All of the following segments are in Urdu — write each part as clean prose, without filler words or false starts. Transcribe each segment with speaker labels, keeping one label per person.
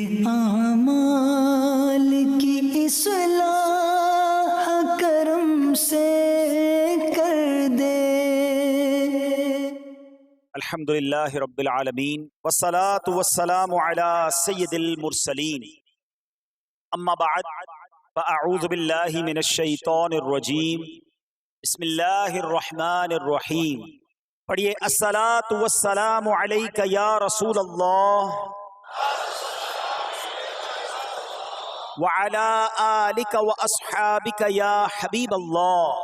Speaker 1: اعمال کی اصلاح کرم سے کر دے۔
Speaker 2: الحمدللہ رب العالمین والصلاة والسلام علی سید المرسلین، اما بعد فاعوذ باللہ من الشیطان الرجیم، بسم اللہ الرحمن الرحیم۔ پڑھیے الصلاة والسلام علیک یا رسول اللہ وعلی آلک واصحابک یا حبیب اللہ۔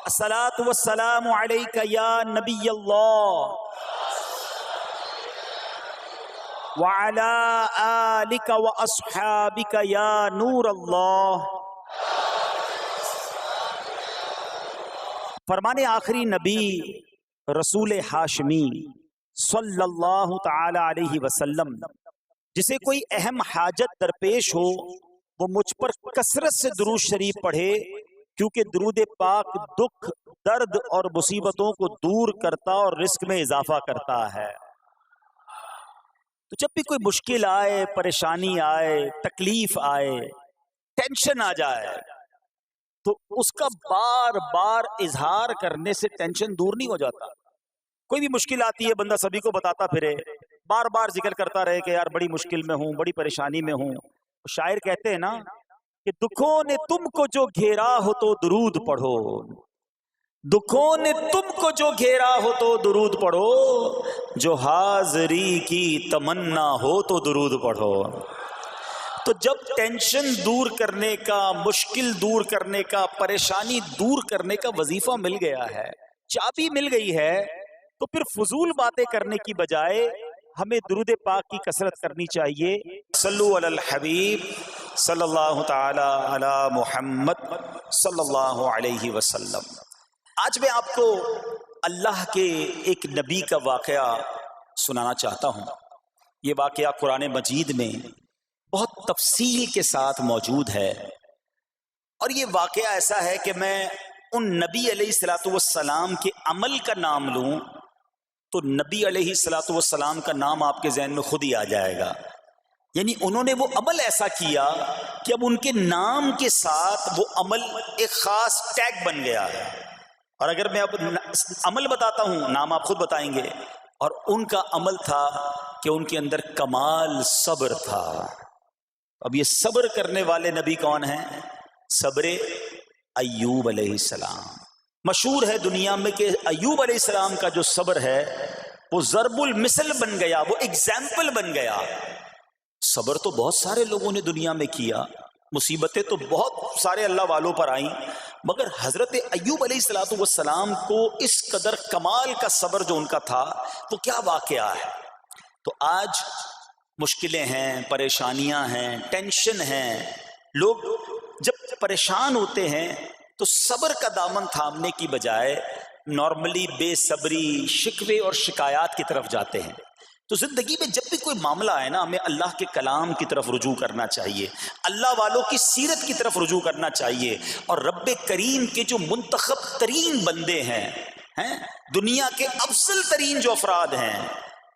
Speaker 2: الصلاة والسلام علیک یا نبی اللہ وعلی آلک واصحابک یا نور اللہ۔ فرمان آخری نبی رسول ہاشمی صلی اللہ تعالی علیہ وسلم، جسے کوئی اہم حاجت درپیش ہو وہ مجھ پر کثرت سے درود شریف پڑھے، کیونکہ درود پاک دکھ، درد اور مصیبتوں کو دور کرتا اور رزق میں اضافہ کرتا ہے۔ تو جب بھی کوئی مشکل آئے، پریشانی آئے، تکلیف آئے، ٹینشن آ جائے، تو اس کا بار بار اظہار کرنے سے ٹینشن دور نہیں ہو جاتا۔ کوئی بھی مشکل آتی ہے بندہ سبھی کو بتاتا پھرے، بار بار ذکر کرتا رہے کہ یار بڑی مشکل میں ہوں، بڑی پریشانی میں ہوں۔ شاعر کہتے ہیں نا کہ دکھوں نے تم کو جو گھیرا ہو تو درود پڑھو، دکھوں نے تم کو جو گھیرا ہو تو درود پڑھو، جو حاضری کی تمنا ہو تو درود پڑھو۔ تو جب ٹینشن دور کرنے کا، مشکل دور کرنے کا، پریشانی دور کرنے کا وظیفہ مل گیا ہے، چابی مل گئی ہے، تو پھر فضول باتیں کرنے کی بجائے ہمیں درود پاک کی کثرت کرنی چاہیے۔ صلو علی الحبیب صلی اللہ تعالی علی محمد صلی اللہ علیہ وسلم۔ آج میں آپ کو اللہ کے ایک نبی کا واقعہ سنانا چاہتا ہوں۔ یہ واقعہ قرآن مجید میں بہت تفصیل کے ساتھ موجود ہے، اور یہ واقعہ ایسا ہے کہ میں ان نبی علیہ الصلوۃ والسلام کے عمل کا نام لوں تو نبی علیہ الصلوۃ والسلام کا نام آپ کے ذہن میں خود ہی آ جائے گا۔ یعنی انہوں نے وہ عمل ایسا کیا کہ اب ان کے نام کے ساتھ وہ عمل ایک خاص ٹیگ بن گیا ہے۔ اور اگر میں اب عمل بتاتا ہوں، نام آپ خود بتائیں گے، اور ان کا عمل تھا کہ ان کے اندر کمال صبر تھا۔ اب یہ صبر کرنے والے نبی کون ہیں؟ صبر ایوب علیہ السلام۔ مشہور ہے دنیا میں کہ ایوب علیہ السلام کا جو صبر ہے وہ ضرب المثل بن گیا، وہ ایگزامپل بن گیا۔ صبر تو بہت سارے لوگوں نے دنیا میں کیا، مصیبتیں تو بہت سارے اللہ والوں پر آئیں، مگر حضرت ایوب علیہ السلام کو اس قدر کمال کا صبر جو ان کا تھا، وہ کیا واقعہ ہے۔ تو آج مشکلیں ہیں، پریشانیاں ہیں، ٹینشن ہیں، لوگ جب پریشان ہوتے ہیں تو صبر کا دامن تھامنے کی بجائے نارملی بے صبری، شکوے اور شکایات کی طرف جاتے ہیں۔ تو زندگی میں جب بھی کوئی معاملہ آئے نا، ہمیں اللہ کے کلام کی طرف رجوع کرنا چاہیے، اللہ والوں کی سیرت کی طرف رجوع کرنا چاہیے، اور رب کریم کے جو منتخب ترین بندے ہیں، دنیا کے افضل ترین جو افراد ہیں،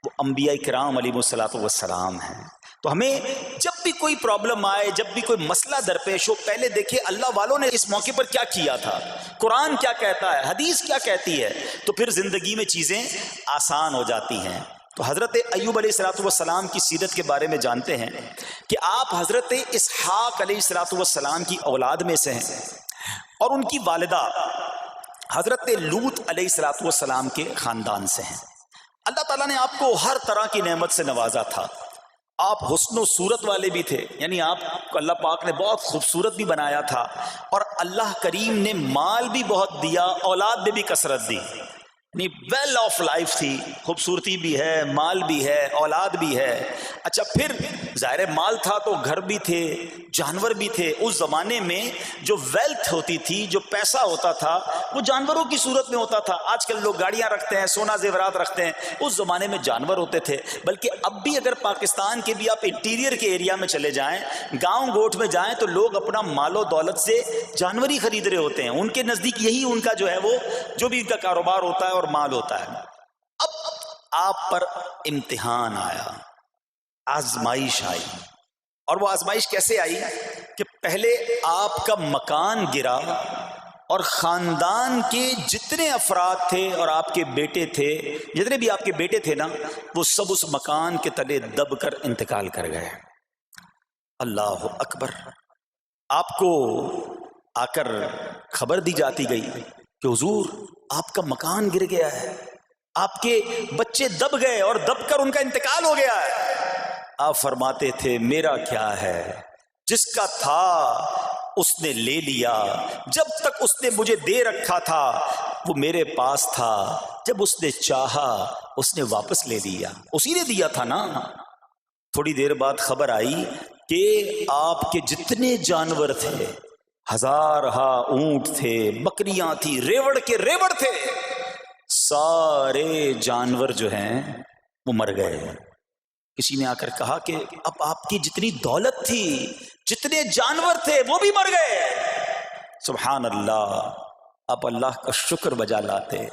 Speaker 2: وہ انبیاء کرام علیہ الصلوۃ والسلام ہیں۔ تو ہمیں جب بھی کوئی پرابلم آئے، جب بھی کوئی مسئلہ درپیش ہو، پہلے دیکھیں اللہ والوں نے اس موقع پر کیا کیا تھا، قرآن کیا کہتا ہے، حدیث کیا کہتی ہے، تو پھر زندگی میں چیزیں آسان ہو جاتی ہیں۔ تو حضرت ایوب علیہ الصلوۃ والسلام کی سیرت کے بارے میں جانتے ہیں کہ آپ حضرت اسحاق علیہ الصلوۃ والسلام کی اولاد میں سے ہیں، اور ان کی والدہ حضرت لوط علیہ الصلوۃ والسلام کے خاندان سے ہیں۔ اللہ تعالیٰ نے آپ کو ہر طرح کی نعمت سے نوازا تھا۔ آپ حسن و صورت والے بھی تھے، یعنی آپ کو اللہ پاک نے بہت خوبصورت بھی بنایا تھا، اور اللہ کریم نے مال بھی بہت دیا، اولاد میں بھی کثرت دی، یعنی ویل آف لائف تھی، خوبصورتی بھی ہے، مال بھی ہے، اولاد بھی ہے۔ اچھا، پھر ظاہر مال تھا تو گھر بھی تھے، جانور بھی تھے۔ اس زمانے میں جو ویلتھ ہوتی تھی، جو پیسہ ہوتا تھا، وہ جانوروں کی صورت میں ہوتا تھا۔ آج کل لوگ گاڑیاں رکھتے ہیں، سونا زیورات رکھتے ہیں، اس زمانے میں جانور ہوتے تھے۔ بلکہ اب بھی اگر پاکستان کے بھی آپ انٹیریئر کے ایریا میں چلے جائیں، گاؤں گوٹھ میں جائیں، تو لوگ اپنا مال و دولت سے جانور ہی خرید رہے ہوتے ہیں۔ ان کے نزدیک یہی ان کا جو ہے وہ جو بھی ان کا کاروبار ہوتا ہے اور مال ہوتا ہے۔ اب آپ پر امتحان آیا، آزمائش آئی. اور وہ آزمائش کیسے آئی کہ پہلے آپ کا مکان گرا اور خاندان کے جتنے افراد تھے اور آپ کے بیٹے تھے، جتنے بھی آپ کے بیٹے تھے نا، وہ سب اس مکان کے تلے دب کر انتقال کر گئے. اللہ اکبر. آپ کو آ کر خبر دی جاتی گئی کہ حضور آپ کا مکان گر گیا ہے، آپ کے بچے دب گئے اور دب کر ان کا انتقال ہو گیا ہے. آپ فرماتے تھے میرا کیا ہے، جس کا تھا اس نے لے لیا. جب تک اس نے مجھے دے رکھا تھا وہ میرے پاس تھا، جب اس نے چاہا اس نے واپس لے لیا. اسی نے دیا تھا نا. تھوڑی دیر بعد خبر آئی کہ آپ کے جتنے جانور تھے، ہزارہا اونٹ تھے، بکریاں تھی، ریوڑ کے ریوڑ تھے، سارے جانور جو ہیں وہ مر گئے. کسی نے آ کر کہا کہ اب آپ کی جتنی دولت تھی، جتنے جانور تھے وہ بھی مر گئے. سبحان اللہ. آپ اللہ کا شکر بجا لاتے،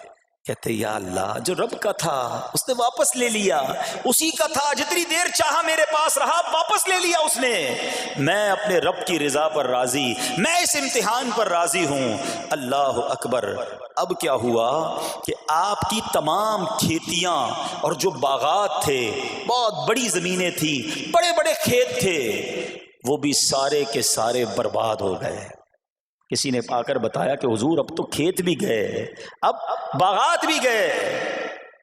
Speaker 2: کہتے یا اللہ جو رب کا تھا اس نے واپس لے لیا، اسی کا تھا، جتنی دیر چاہا میرے پاس رہا، واپس لے لیا اس نے. میں اپنے رب کی رضا پر راضی، میں اس امتحان پر راضی ہوں. اللہ اکبر. اب کیا ہوا کہ آپ کی تمام کھیتیاں اور جو باغات تھے، بہت بڑی زمینیں تھی، بڑے بڑے کھیت تھے، وہ بھی سارے کے سارے برباد ہو گئے. کسی نے آ کر بتایا کہ حضور اب تو کھیت بھی گئے، اب باغات بھی گئے.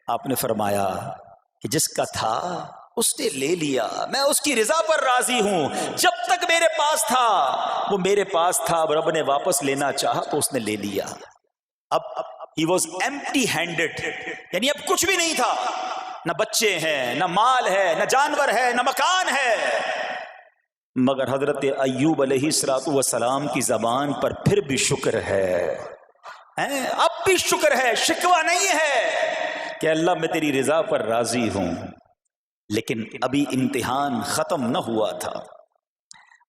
Speaker 2: آپ نے فرمایا کہ جس کا تھا اس نے لے لیا، میں اس کی رضا پر راضی ہوں. جب تک میرے پاس تھا وہ میرے پاس تھا، اب رب نے واپس لینا چاہا تو اس نے لے لیا. اب he was empty handed، یعنی اب کچھ بھی نہیں تھا، نہ بچے ہیں، نہ مال ہے، نہ جانور ہے، نہ مکان ہے. مگر حضرت ایوب علیہ السلام کی زبان پر پھر بھی شکر ہے، اب بھی شکر ہے، شکوہ نہیں ہے کہ اللہ میں تیری رضا پر راضی ہوں. لیکن ابھی امتحان ختم نہ ہوا تھا.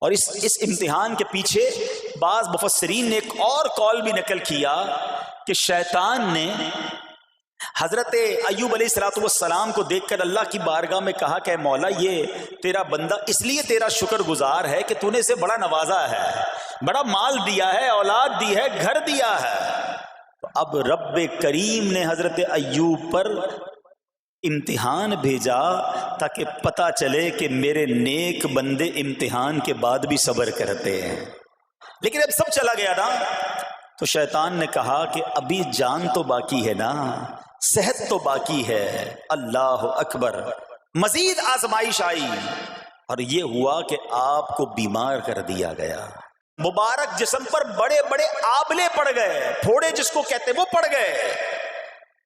Speaker 2: اور اس امتحان کے پیچھے بعض مفسرین نے ایک اور قول بھی نقل کیا کہ شیطان نے حضرت ایوب علیہ السلام کو دیکھ کر اللہ کی بارگاہ میں کہا کہ اے مولا یہ تیرا بندہ اس لیے تیرا شکر گزار ہے کہ تو نے اسے بڑا نوازا ہے، بڑا مال دیا ہے، اولاد دی ہے، گھر دیا ہے. تو اب رب کریم نے حضرت ایوب پر امتحان بھیجا تاکہ پتہ چلے کہ میرے نیک بندے امتحان کے بعد بھی صبر کرتے ہیں. لیکن اب سب چلا گیا نا، تو شیطان نے کہا کہ ابھی جان تو باقی ہے نا، صحت تو باقی ہے. اللہ اکبر. مزید آزمائش آئی اور یہ ہوا کہ آپ کو بیمار کر دیا گیا. مبارک جسم پر بڑے بڑے آبلے پڑ گئے، پھوڑے جس کو کہتے وہ پڑ گئے.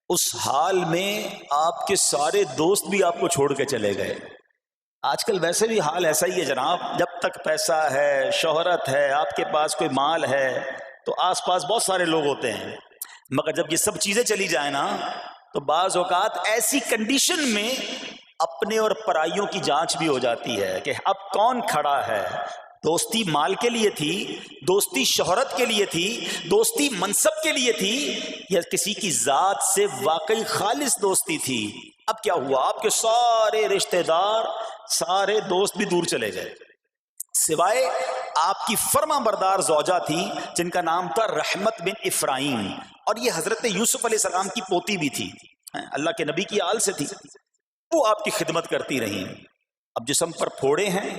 Speaker 2: اس حال میں آپ کے سارے دوست بھی آپ کو چھوڑ کے چلے گئے. آج کل ویسے بھی حال ایسا ہی ہے جناب، جب تک پیسہ ہے، شہرت ہے، آپ کے پاس کوئی مال ہے تو آس پاس بہت سارے لوگ ہوتے ہیں. مگر جب یہ سب چیزیں چلی جائیں نا تو بعض اوقات ایسی کنڈیشن میں اپنے اور پرائیوں کی جانچ بھی ہو جاتی ہے کہ اب کون کھڑا ہے. دوستی مال کے لیے تھی، دوستی شہرت کے لیے تھی، دوستی منصب کے لیے تھی، یا کسی کی ذات سے واقعی خالص دوستی تھی. اب کیا ہوا، آپ کے سارے رشتہ دار، سارے دوست بھی دور چلے گئے، سوائے آپ کی فرما بردار زوجہ تھی جن کا نام تھا رحمت بن افراہیم، اور یہ حضرت یوسف علیہ السلام کی پوتی بھی تھی، اللہ کے نبی کی آل سے تھی. وہ آپ کی خدمت کرتی رہی. اب جسم پر پھوڑے ہیں،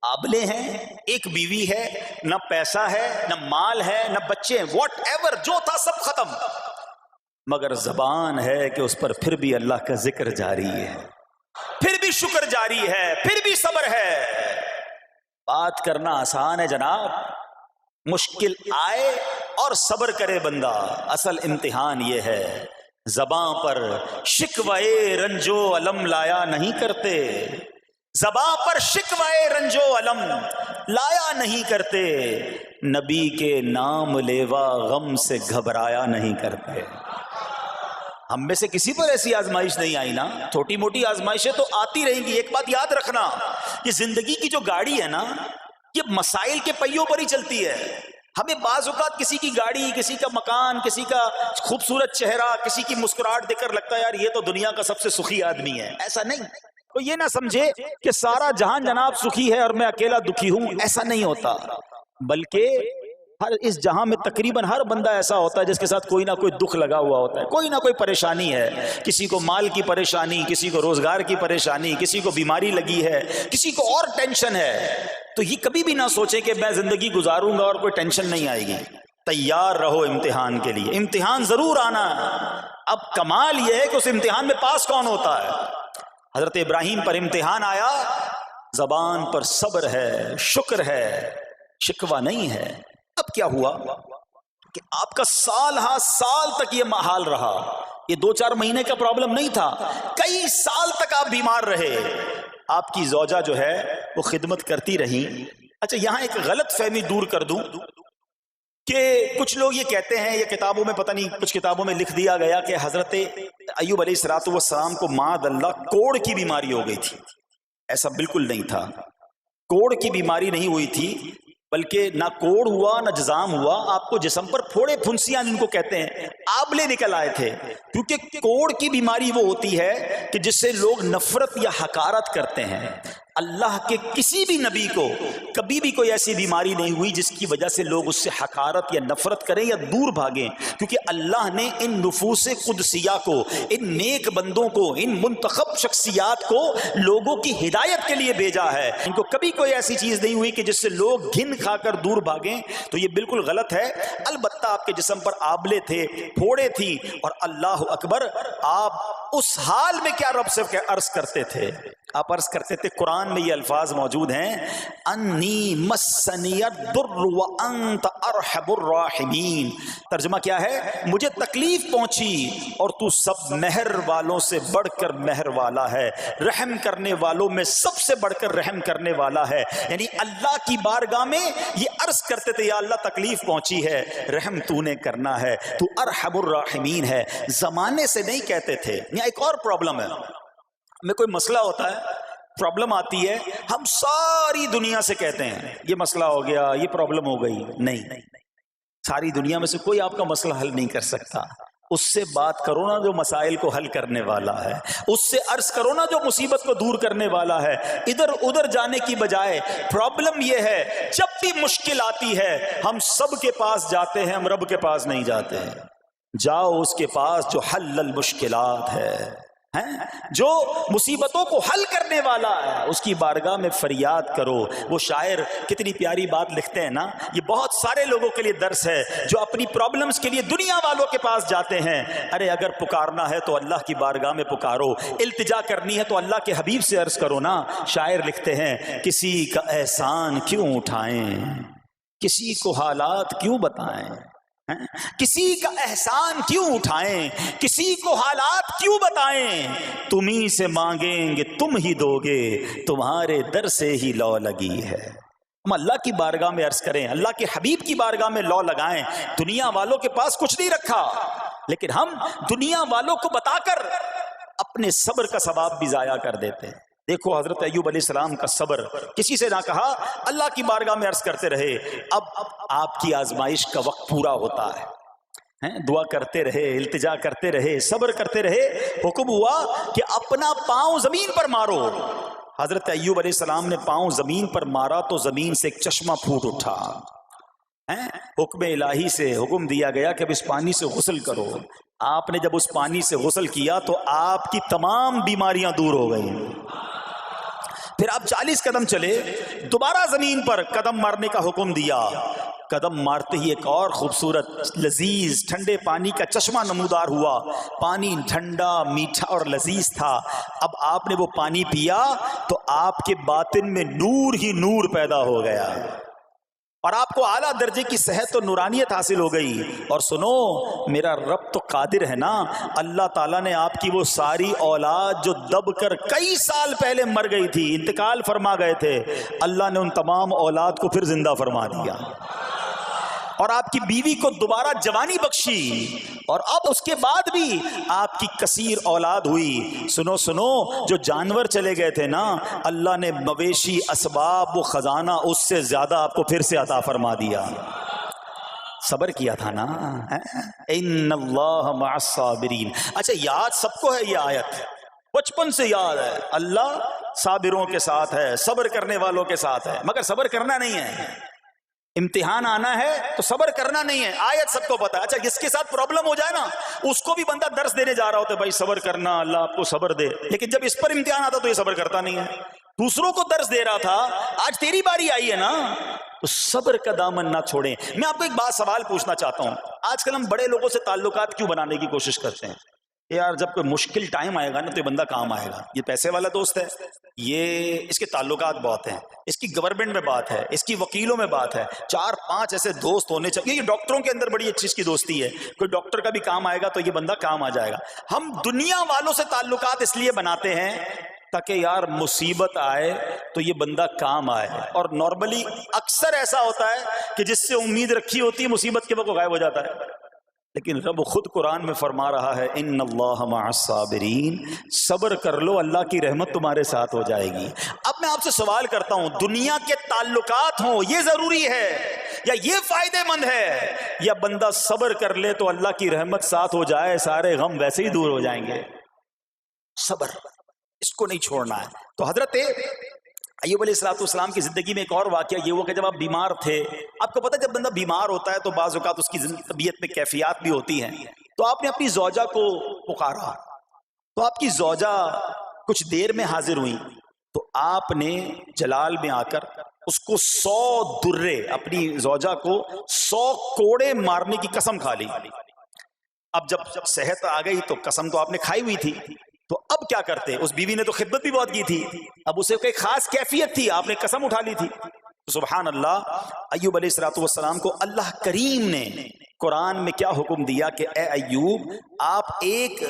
Speaker 2: آبلے ہیں، ایک بیوی ہے، نہ پیسہ ہے، نہ مال ہے، نہ بچے ہیں، واٹ ایور جو تھا سب ختم. مگر زبان ہے کہ اس پر پھر بھی اللہ کا ذکر جاری ہے، پھر بھی شکر جاری ہے، پھر بھی صبر ہے. بات کرنا آسان ہے جناب، مشکل آئے اور صبر کرے بندہ. اصل امتحان یہ ہے، زباں پر شکوائے رنجو علم لایا نہیں کرتے، زباں پر شکوائے رنجو علم لایا نہیں کرتے، نبی کے نام لیوا غم سے گھبرایا نہیں کرتے. ہم میں سے کسی پر ایسی آزمائش نہیں آئی نا. چھوٹی موٹی آزمائشیں تو آتی رہیں گی. ایک بات یاد رکھنا، یہ زندگی کی جو گاڑی ہے نا، یہ مسائل کے پہیوں پر ہی چلتی ہے. ہمیں بعض اوقات کسی کی گاڑی، کسی کا مکان، کسی کا خوبصورت چہرہ، کسی کی مسکراہٹ دیکھ کر لگتا ہے یار یہ تو دنیا کا سب سے سخی آدمی ہے. ایسا نہیں. تو یہ نہ سمجھے کہ سارا جہان جناب سخی ہے اور میں اکیلا دکھی ہوں. ایسا نہیں ہوتا، بلکہ ہر اس جہاں میں تقریباً ہر بندہ ایسا ہوتا ہے جس کے ساتھ کوئی نہ کوئی دکھ لگا ہوا ہوتا ہے، کوئی نہ کوئی پریشانی ہے. کسی کو مال کی پریشانی، کسی کو روزگار کی پریشانی، کسی کو بیماری لگی ہے، کسی کو اور ٹینشن ہے. تو یہ کبھی بھی نہ سوچے کہ میں زندگی گزاروں گا اور کوئی ٹینشن نہیں آئے گی. تیار رہو امتحان کے لیے، امتحان ضرور آنا ہے. اب کمال یہ ہے کہ اس امتحان میں پاس کون ہوتا ہے. حضرت ابراہیم پر امتحان آیا، زبان پر صبر ہے، شکر ہے، شکوہ نہیں ہے. اب کیا ہوا کہ آپ کا سال ہاں سال تک یہ محال رہا. یہ 2-4 مہینے کا پرابلم نہیں تھا، کئی سال تک آپ بیمار رہے. آپ کی زوجہ جو ہے وہ خدمت کرتی رہی. اچھا یہاں ایک غلط فہمی دور کر دوں کہ کچھ لوگ یہ کہتے ہیں، یہ کتابوں میں پتہ نہیں کچھ کتابوں میں لکھ دیا گیا کہ حضرت ایوب علیہ السلام کو معاذ اللہ کوڑ کی بیماری ہو گئی تھی. ایسا بالکل نہیں تھا. کوڑ کی بیماری نہیں ہوئی تھی، بلکہ نہ کوڑ ہوا نہ جزام ہوا. آپ کو جسم پر پھوڑے پھنسیاں جن کو کہتے ہیں آبلے نکل آئے تھے. کیونکہ کوڑ کی بیماری وہ ہوتی ہے کہ جس سے لوگ نفرت یا حقارت کرتے ہیں. اللہ کے کسی بھی نبی کو کبھی بھی کوئی ایسی بیماری نہیں ہوئی جس کی وجہ سے لوگ اس سے حقارت یا نفرت کریں یا دور بھاگیں. کیونکہ اللہ نے ان نفوس قدسیہ کو، ان نیک بندوں کو، ان منتخب شخصیات کو لوگوں کی ہدایت کے لیے بھیجا ہے. ان کو کبھی کوئی ایسی چیز نہیں ہوئی کہ جس سے لوگ گھن کھا کر دور بھاگیں. تو یہ بالکل غلط ہے. البتہ آپ کے جسم پر آبلے تھے، پھوڑے تھی، اور اللہ اکبر آپ اس حال میں کیا رب سے عرض کرتے تھے؟ آپ عرض کرتے تھے، قرآن میں یہ الفاظ موجود ہیں، انی مسنی الضر وانت ارحم الراحمین. ترجمہ کیا ہے؟ مجھے تکلیف پہنچی اور تو سب مہر والوں سے بڑھ کر مہر والا ہے، رحم کرنے والوں میں سب سے بڑھ کر رحم کرنے والا ہے. یعنی اللہ کی بارگاہ میں یہ عرض کرتے تھے، یا اللہ تکلیف پہنچی ہے، رحم تو نے کرنا ہے، تو ارحم الراحمین ہے. زمانے سے نہیں کہتے تھے. یہاں ایک اور پرابلم ہے. میں کوئی مسئلہ ہوتا ہے، پرابلم آتی ہے، ہم ساری دنیا سے کہتے ہیں یہ مسئلہ ہو گیا، یہ پرابلم ہو گئی. نہیں، ساری دنیا میں سے کوئی آپ کا مسئلہ حل نہیں کر سکتا. اس سے بات کرو نا جو مسائل کو حل کرنے والا ہے، اس سے عرض کرو نا جو مصیبت کو دور کرنے والا ہے. ادھر ادھر جانے کی بجائے پرابلم یہ ہے جب بھی مشکل آتی ہے ہم سب کے پاس جاتے ہیں، ہم رب کے پاس نہیں جاتے ہیں. جاؤ اس کے پاس جو حل المشکلات ہے، جو مصیبتوں کو حل کرنے والا ہے، اس کی بارگاہ میں فریاد کرو. وہ شاعر کتنی پیاری بات لکھتے ہیں نا، یہ بہت سارے لوگوں کے لیے درس ہے جو اپنی پرابلمز کے لیے دنیا والوں کے پاس جاتے ہیں. ارے اگر پکارنا ہے تو اللہ کی بارگاہ میں پکارو، التجا کرنی ہے تو اللہ کے حبیب سے عرض کرو نا. شاعر لکھتے ہیں، کسی کا احسان کیوں اٹھائیں، کسی کو حالات کیوں بتائیں، کسی کا احسان کیوں اٹھائیں، کسی کو حالات کیوں بتائیں. تمہیں سے مانگیں گے تم ہی دو گے، تمہارے در سے ہی لو لگی ہے. ہم اللہ کی بارگاہ میں عرض کریں، اللہ کے حبیب کی بارگاہ میں لو لگائیں. دنیا والوں کے پاس کچھ نہیں رکھا، لیکن ہم دنیا والوں کو بتا کر اپنے صبر کا ثواب بھی ضائع کر دیتے ہیں. دیکھو حضرت ایوب علیہ السلام کا صبر، کسی سے نہ کہا، اللہ کی بارگاہ میں عرض کرتے رہے. اب آپ کی آزمائش کا وقت پورا ہوتا ہے، دعا کرتے رہے، التجا کرتے رہے، صبر کرتے رہے. حکم ہوا کہ اپنا پاؤں زمین پر مارو. حضرت ایوب علیہ السلام نے پاؤں زمین پر مارا تو زمین سے ایک چشمہ پھوٹ اٹھا. حکم الہی سے حکم دیا گیا کہ اب اس پانی سے غسل کرو. آپ نے جب اس پانی سے غسل کیا تو آپ کی تمام بیماریاں دور ہو گئیں. پھر آپ 40 قدم چلے، دوبارہ زمین پر قدم مارنے کا حکم دیا. قدم مارتے ہی ایک اور خوبصورت لذیذ ٹھنڈے پانی کا چشمہ نمودار ہوا. پانی ٹھنڈا، میٹھا اور لذیذ تھا. اب آپ نے وہ پانی پیا تو آپ کے باطن میں نور ہی نور پیدا ہو گیا اور آپ کو اعلیٰ درجے کی صحت و نورانیت حاصل ہو گئی. اور سنو، میرا رب تو قادر ہے نا. اللہ تعالیٰ نے آپ کی وہ ساری اولاد جو دب کر کئی سال پہلے مر گئی تھی، انتقال فرما گئے تھے، اللہ نے ان تمام اولاد کو پھر زندہ فرما دیا اور آپ کی بیوی کو دوبارہ جوانی بخشی، اور اب اس کے بعد بھی آپ کی کثیر اولاد ہوئی. سنو سنو، جو جانور چلے گئے تھے نا، اللہ نے مویشی، اسباب و خزانہ اس سے زیادہ آپ کو پھر سے عطا فرما دیا. صبر کیا تھا نا. ان اللہ مع الصابرین. اچھا یاد سب کو ہے یہ آیت, بچپن سے یاد ہے, اللہ صابروں کے ساتھ ہے, صبر کرنے والوں کے ساتھ ہے, مگر صبر کرنا نہیں ہے. امتحان آنا ہے تو صبر کرنا نہیں ہے, آیت سب کو پتا ہے. اچھا جس کے ساتھ پرابلم ہو جائے نا اس کو بھی بندہ درس دینے جا رہا ہوتا ہے, بھائی صبر کرنا, اللہ آپ کو صبر دے, لیکن جب اس پر امتحان آتا تو یہ صبر کرتا نہیں ہے. دوسروں کو درس دے رہا تھا, آج تیری باری آئی ہے نا, تو صبر کا دامن نہ چھوڑیں. میں آپ کو ایک بات سوال پوچھنا چاہتا ہوں. آج کل ہم بڑے لوگوں سے تعلقات کیوں بنانے کی کوشش کرتے ہیں؟ یار جب کوئی مشکل ٹائم آئے گا نا تو یہ بندہ کام آئے گا, یہ پیسے والا دوست ہے, یہ اس کے تعلقات بہت ہیں, اس کی گورنمنٹ میں بات ہے, اس کی وکیلوں میں بات ہے, 4-5 ایسے دوست ہونے چاہیے. یہ ڈاکٹروں کے اندر بڑی اچھی اس کی دوستی ہے, کوئی ڈاکٹر کا بھی کام آئے گا تو یہ بندہ کام آ جائے گا. ہم دنیا والوں سے تعلقات اس لیے بناتے ہیں تاکہ یار مصیبت آئے تو یہ بندہ کام آئے, اور نارملی اکثر ایسا ہوتا ہے کہ جس سے امید رکھی ہوتی ہے مصیبت کے وقت غائب ہو جاتا ہے. لیکن رب خود قرآن میں فرما رہا ہے ان اللہ مع الصابرین, صبر کر لو اللہ کی رحمت تمہارے ساتھ ہو جائے گی. اب میں آپ سے سوال کرتا ہوں, دنیا کے تعلقات ہوں یہ ضروری ہے یا یہ فائدے مند ہے, یا بندہ صبر کر لے تو اللہ کی رحمت ساتھ ہو جائے, سارے غم ویسے ہی دور ہو جائیں گے؟ صبر اس کو نہیں چھوڑنا ہے. تو حضرت ایوب علیہ السلام کی زندگی میں ایک اور واقعہ یہ ہوا کہ جب آپ بیمار تھے, آپ کو پتہ جب بندہ بیمار ہوتا ہے تو بعض اوقات اس کی طبیعت میں کیفیات بھی ہوتی ہیں, تو آپ نے اپنی زوجہ کو پکارا, تو آپ کی زوجہ کچھ دیر میں حاضر ہوئی, تو آپ نے جلال میں آ کر اس کو 100 درے, اپنی زوجہ کو 100 کوڑے مارنے کی قسم کھا لی. اب جب صحت آ گئی تو قسم تو آپ نے کھائی ہوئی تھی, تو اب کیا کرتے؟ اس بیوی نے تو خدمت بھی بہت کی تھی, اب اسے کوئی خاص کیفیت تھی, آپ نے قسم اٹھا لی تھی. سبحان اللہ, ایوب علیہ السلام کو اللہ کریم نے قرآن میں کیا حکم دیا کہ اے ایوب آپ ایک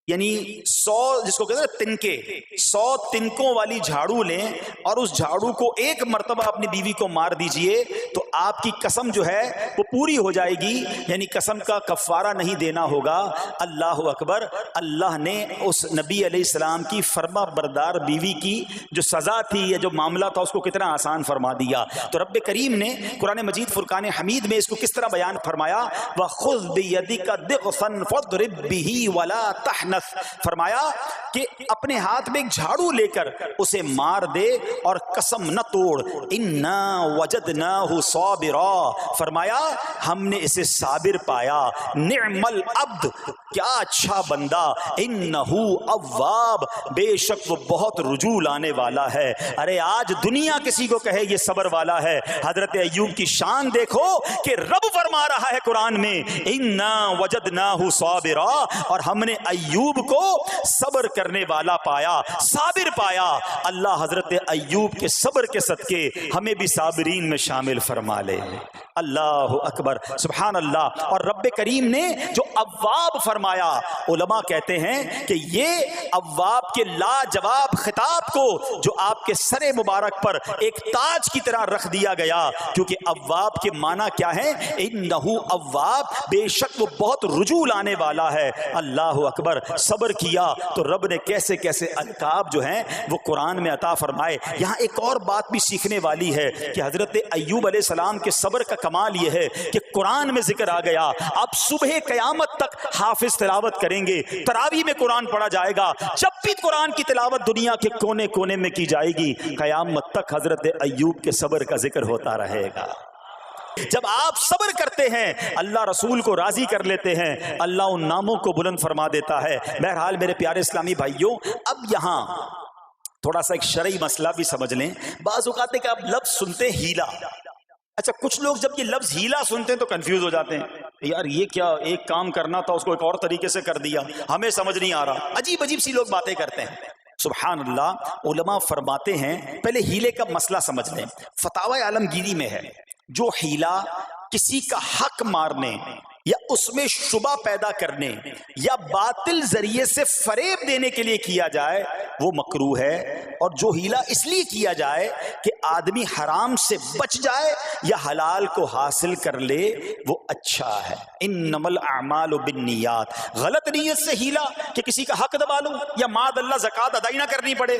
Speaker 2: یعنی 100 جس کو کہتے ہیں تنکے 100 تنکوں والی جھاڑو لیں اور اس جھاڑو کو ایک مرتبہ اپنی بیوی کو مار دیجئے تو آپ کی قسم جو ہے وہ پوری ہو جائے گی, یعنی قسم کا کفارہ نہیں دینا ہوگا. اللہ اکبر. اللہ نے اس نبی علیہ السلام کی فرما بردار بیوی کی جو سزا تھی یا جو معاملہ تھا اس کو کتنا آسان فرما دیا. تو رب کریم نے قرآن مجید فرقان حمید میں اس کو کس طرح بیان فرمایا, وَخُذْ بِيَدِكَ ضِغْثًا فَاضْرِب بِهِ وَلَا تَحْنَثْ, فرمایا کہ اپنے ہاتھ میں ایک جھاڑو لے کر اسے مار دے اور قسم نہ توڑ. اِنَّا وَجَدْنَاهُ صَابِرًا, فرمایا ہم نے اسے صابر پایا. نعم العبد, کیا اچھا بندہ. اِنَّهُ اواب, بے شک وہ بہت رجوع لانے والا ہے. ارے آج دنیا کسی کو کہے یہ صبر والا ہے, حضرت ایوب کی شان دیکھو کہ رب فرما رہا ہے قرآن میں اِنَّا وَجَدْنَاهُ صَابِرًا, اور ہم نے ایوب کو صبر کرنے والا پایا, صابر پایا. اللہ حضرت ایوب کے صبر کے صدقے ہمیں بھی صابرین میں شامل فرما لے. اللہ اکبر, سبحان اللہ. اور رب کریم نے جو اواب فرمایا, علماء کہتے ہیں کہ یہ اواب کے لاجواب خطاب کو جو آپ کے سر مبارک پر ایک تاج کی طرح رکھ دیا گیا, کیونکہ اواب کے معنی کیا ہے؟ انہو اواب, بے شک وہ بہت رجوع لانے والا ہے. اللہ اکبر. صبر کیا تو رب نے کیسے کیسے القاب جو ہیں وہ قرآن میں عطا فرمائے. یہاں ایک اور بات بھی سیکھنے والی ہے کہ حضرت ایوب علیہ السلام کے صبر کا کمال یہ ہے کہ قرآن میں ذکر آ گیا, آپ صبح قیامت تک حافظ تلاوت کریں گے, تراویح میں قرآن پڑھا جائے گا, جب بھی قرآن کی تلاوت دنیا کے کونے کونے میں کی جائے گی, قیامت تک حضرت ایوب کے صبر کا ذکر ہوتا رہے گا. جب آپ صبر کرتے ہیں اللہ رسول کو راضی کر لیتے ہیں, اللہ ان ناموں کو بلند فرما دیتا ہے. بہرحال میرے پیارے اسلامی بھائیوں, اب یہاں تھوڑا سا ایک شرعی مسئلہ بھی سمجھ لیں. بعض اوقات ہے کہ آپ لفظ سنتے ہیلا, اچھا کچھ لوگ جب یہ لفظ ہیلا سنتے ہیں تو کنفیوز ہو جاتے ہیں, یار یہ کیا, ایک کام کرنا تھا اس کو ایک اور طریقے سے کر دیا, ہمیں سمجھ نہیں آ رہا. عجیب عجیب سی لوگ باتیں کرتے ہیں. سبحان اللہ. علماء فرماتے ہیں پہلے ہیلے کا مسئلہ سمجھ لیں. فتاوی عالمگیری میں ہے جو ہیلا کسی کا حق مارنے یا اس میں شبہ پیدا کرنے یا باطل ذریعے سے فریب دینے کے لیے کیا جائے وہ مکروہ ہے, اور جو ہیلا اس لیے کیا جائے کہ آدمی حرام سے بچ جائے یا حلال کو حاصل کر لے وہ اچھا ہے. انما الاعمال بالنیات, غلط نیت سے ہیلا کہ کسی کا حق دبا لو یا معاذ اللہ زکوٰۃ ادائی نہ کرنی پڑے,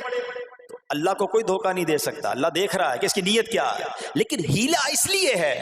Speaker 2: اللہ کو کوئی دھوکہ نہیں دے سکتا, اللہ دیکھ رہا ہے کہ اس کی نیت کیا ہے. لیکن ہیلا اس لیے ہے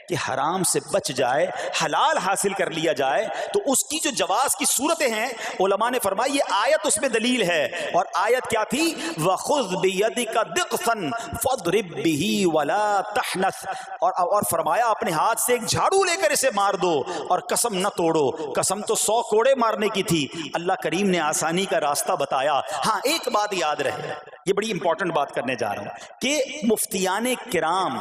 Speaker 2: کہ حرام سے بچ جائے، حلال حاصل کر لیا جائے، تو اس کی جو جواز کی صورتیں ہیں علماء نے فرمایا یہ آیت اس میں دلیل ہے. اور آیت کیا تھی؟ وَخُذْ بِيَدِكَ ضِغْثًا فَاضْرِبْ بِهِ وَلَا تَحْنَثْ، اور فرمایا اپنے ہاتھ سے ایک جھاڑو لے کر اسے مار دو اور قسم نہ توڑو. قسم تو 100 کوڑے مارنے کی تھی، اللہ کریم نے آسانی کا راستہ بتایا. ہاں ایک بات یاد رہے، یہ بڑی امپورٹنٹ بات کرنے جا رہا ہوں کہ مفتیان کرام،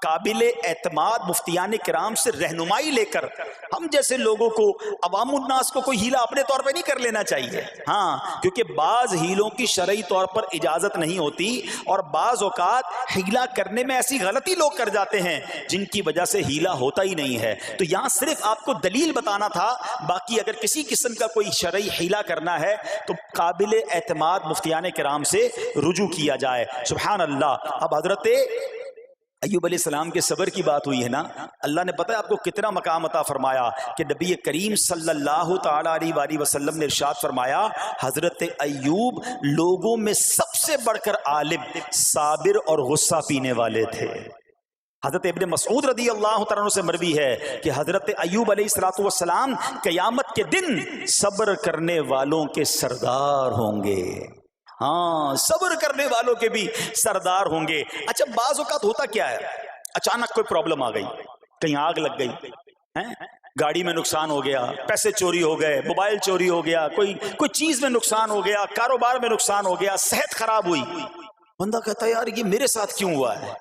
Speaker 2: قابل اعتماد مفتیان کرام سے رہنمائی لے کر ہم جیسے لوگوں کو، عوام الناس کو کوئی ہیلا اپنے طور پہ نہیں کر لینا چاہیے. ہاں کیونکہ بعض ہیلوں کی شرعی طور پر اجازت نہیں ہوتی، اور بعض اوقات ہیلا کرنے میں ایسی غلطی لوگ کر جاتے ہیں جن کی وجہ سے ہیلا ہوتا ہی نہیں ہے. تو یہاں صرف آپ کو دلیل بتانا تھا، باقی اگر کسی قسم کا کوئی شرعی ہیلا کرنا ہے تو قابل اعتماد مفتیان کرام سے رجوع کیا جائے. سبحان اللہ. اب حضرت ایوب علیہ السلام کے صبر کی بات ہوئی ہے نا، اللہ نے پتہ ہے آپ کو کتنا مقام عطا فرمایا کہ نبی کریم صلی اللہ تعالی علیہ وآلہ وسلم نے ارشاد فرمایا حضرت ایوب لوگوں میں سب سے بڑھ کر عالم، صابر اور غصہ پینے والے تھے. حضرت ابن مسعود رضی اللہ تعالیٰ عنہ سے مروی ہے کہ حضرت ایوب علیہ السلام قیامت کے دن صبر کرنے والوں کے سردار ہوں گے. ہاں صبر کرنے والوں کے بھی سردار ہوں گے. اچھا بعض اوقات ہوتا کیا ہے، اچانک کوئی پرابلم آ گئی، کہیں آگ لگ گئی، گاڑی میں نقصان ہو گیا، پیسے چوری ہو گئے، موبائل چوری ہو گیا، کوئی چیز میں نقصان ہو گیا، کاروبار میں نقصان ہو گیا، صحت خراب ہوئی. بندہ کہتا ہے یار یہ میرے ساتھ کیوں ہوا ہے،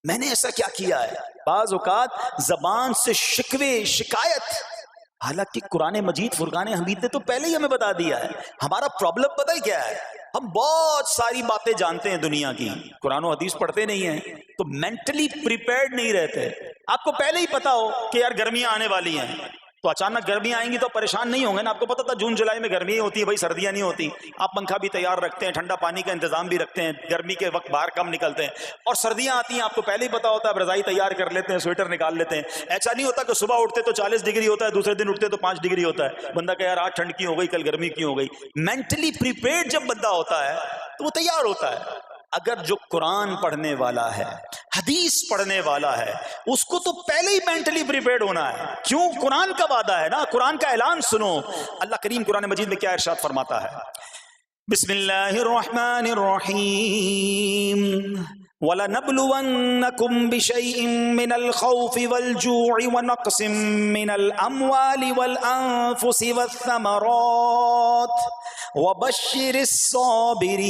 Speaker 2: میں نے ایسا کیا کیا ہے. بعض اوقات زبان سے شکوے، شکایت، حالانکہ قرآن مجید فرقان حمید نے تو پہلے ہی ہمیں بتا دیا ہے. ہمارا پرابلم پتہ ہے کیا ہے، ہم بہت ساری باتیں جانتے ہیں دنیا کی، قرآن و حدیث پڑھتے نہیں ہیں، تو مینٹلی پریپیئرڈ نہیں رہتے. آپ کو پہلے ہی پتا ہو کہ یار گرمیاں آنے والی ہیں، تو اچانک گرمیاں آئیں گی تو پریشان نہیں ہوں گے نا. آپ کو پتا تھا جون جولائی میں گرمیاں ہوتی ہیں، بھائی سردیاں نہیں ہوتی. آپ پنکھا بھی تیار رکھتے ہیں، ٹھنڈا پانی کا انتظام بھی رکھتے ہیں، گرمی کے وقت باہر کم نکلتے ہیں. اور سردیاں آتی ہیں آپ کو پہلے ہی پتا ہوتا ہے، اب رضائی تیار کر لیتے ہیں، سویٹر نکال لیتے ہیں. ایسا نہیں ہوتا کہ صبح اٹھتے تو 40 ڈگری ہوتا ہے، دوسرے دن اٹھتے تو 5 ڈگری ہوتا ہے. بندہ کہ یار آج ٹھنڈ کیوں ہو گئی، کل گرمی کیوں ہو گئی. مینٹلی پریپیئرڈ جب بندہ ہوتا ہے تو وہ تیار ہوتا ہے. اگر جو قرآن پڑھنے والا ہے، حدیث پڑھنے والا ہے، اس کو تو پہلے ہی مینٹلی پریپیئرڈ ہونا ہے. کیوں؟ قرآن کا وعدہ ہے نا، قرآن کا اعلان سنو. اللہ کریم قرآن مجید میں کیا ارشاد فرماتا ہے؟ بسم اللہ الرحمن الرحیم وَلَنَبْلُوَنَّكُمْ بِشَيْءٍ مِّنَ الْخَوْفِ وَالْجُوعِ وَنَقْصٍ مِّنَ الْأَمْوَالِ وَالْأَنفُسِ وَالثَّمَرَاتِ وَبَشِّرِ الصَّابِرِينَ.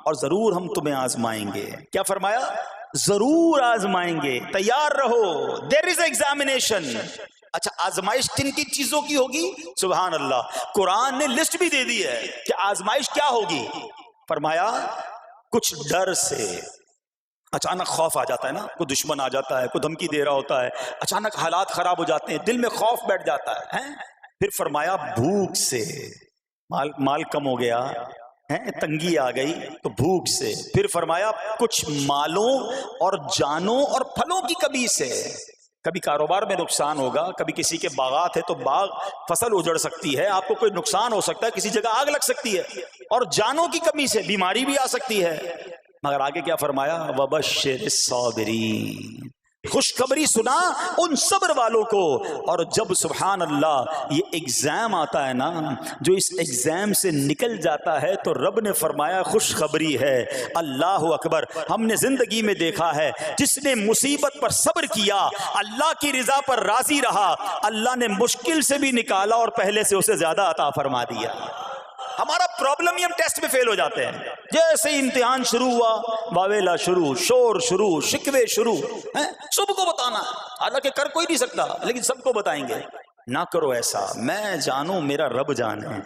Speaker 2: اور ضرور ہم تمہیں آزمائیں گے. کیا فرمایا؟ ضرور آزمائیں گے، تیار رہو. there is examination. اچھا آزمائش کن کی چیزوں کی ہوگی؟ سبحان اللہ. قرآن نے لسٹ بھی دے دی ہے کہ آزمائش کیا ہوگی. فرمایا کچھ ڈر سے، اچانک خوف آ جاتا ہے نا، کوئی دشمن آ جاتا ہے، کوئی دھمکی دے رہا ہوتا ہے، اچانک حالات خراب ہو جاتے ہیں، دل میں خوف بیٹھ جاتا ہے. پھر فرمایا بھوک سے، مال کم ہو گیا، تنگی آ گئی تو بھوک سے. پھر فرمایا کچھ مالوں اور جانوں اور پھلوں کی کمی سے. کبھی کاروبار میں نقصان ہوگا، کبھی کسی کے باغات ہے تو باغ فصل اجڑ سکتی ہے، آپ کو کوئی نقصان ہو سکتا ہے، کسی جگہ آگ لگ سکتی ہے، اور جانوں کی کمی سے بیماری بھی آ سکتی ہے. مگر آگے کیا فرمایا؟ وَبَشِّرِ الصَّابِرِينَ. خوشخبری سنا ان صبر والوں کو. اور جب سبحان اللہ یہ ایگزام آتا ہے نا، جو اس ایگزام سے نکل جاتا ہے تو رب نے فرمایا خوشخبری ہے. اللہ اکبر. ہم نے زندگی میں دیکھا ہے جس نے مصیبت پر صبر کیا، اللہ کی رضا پر راضی رہا، اللہ نے مشکل سے بھی نکالا اور پہلے سے اسے زیادہ عطا فرما دیا. ہمارا پرابلم ہی ہم ٹیسٹ میں فیل ہو جاتے ہیں. جیسے ہی امتحان شروع ہوا، واویلا شروع، شور شروع، شکوے شروع. سب کو بتانا، حالانکہ کر کوئی نہیں سکتا لیکن سب کو بتائیں گے. نہ کرو ایسا. میں جانوں میرا رب جانے،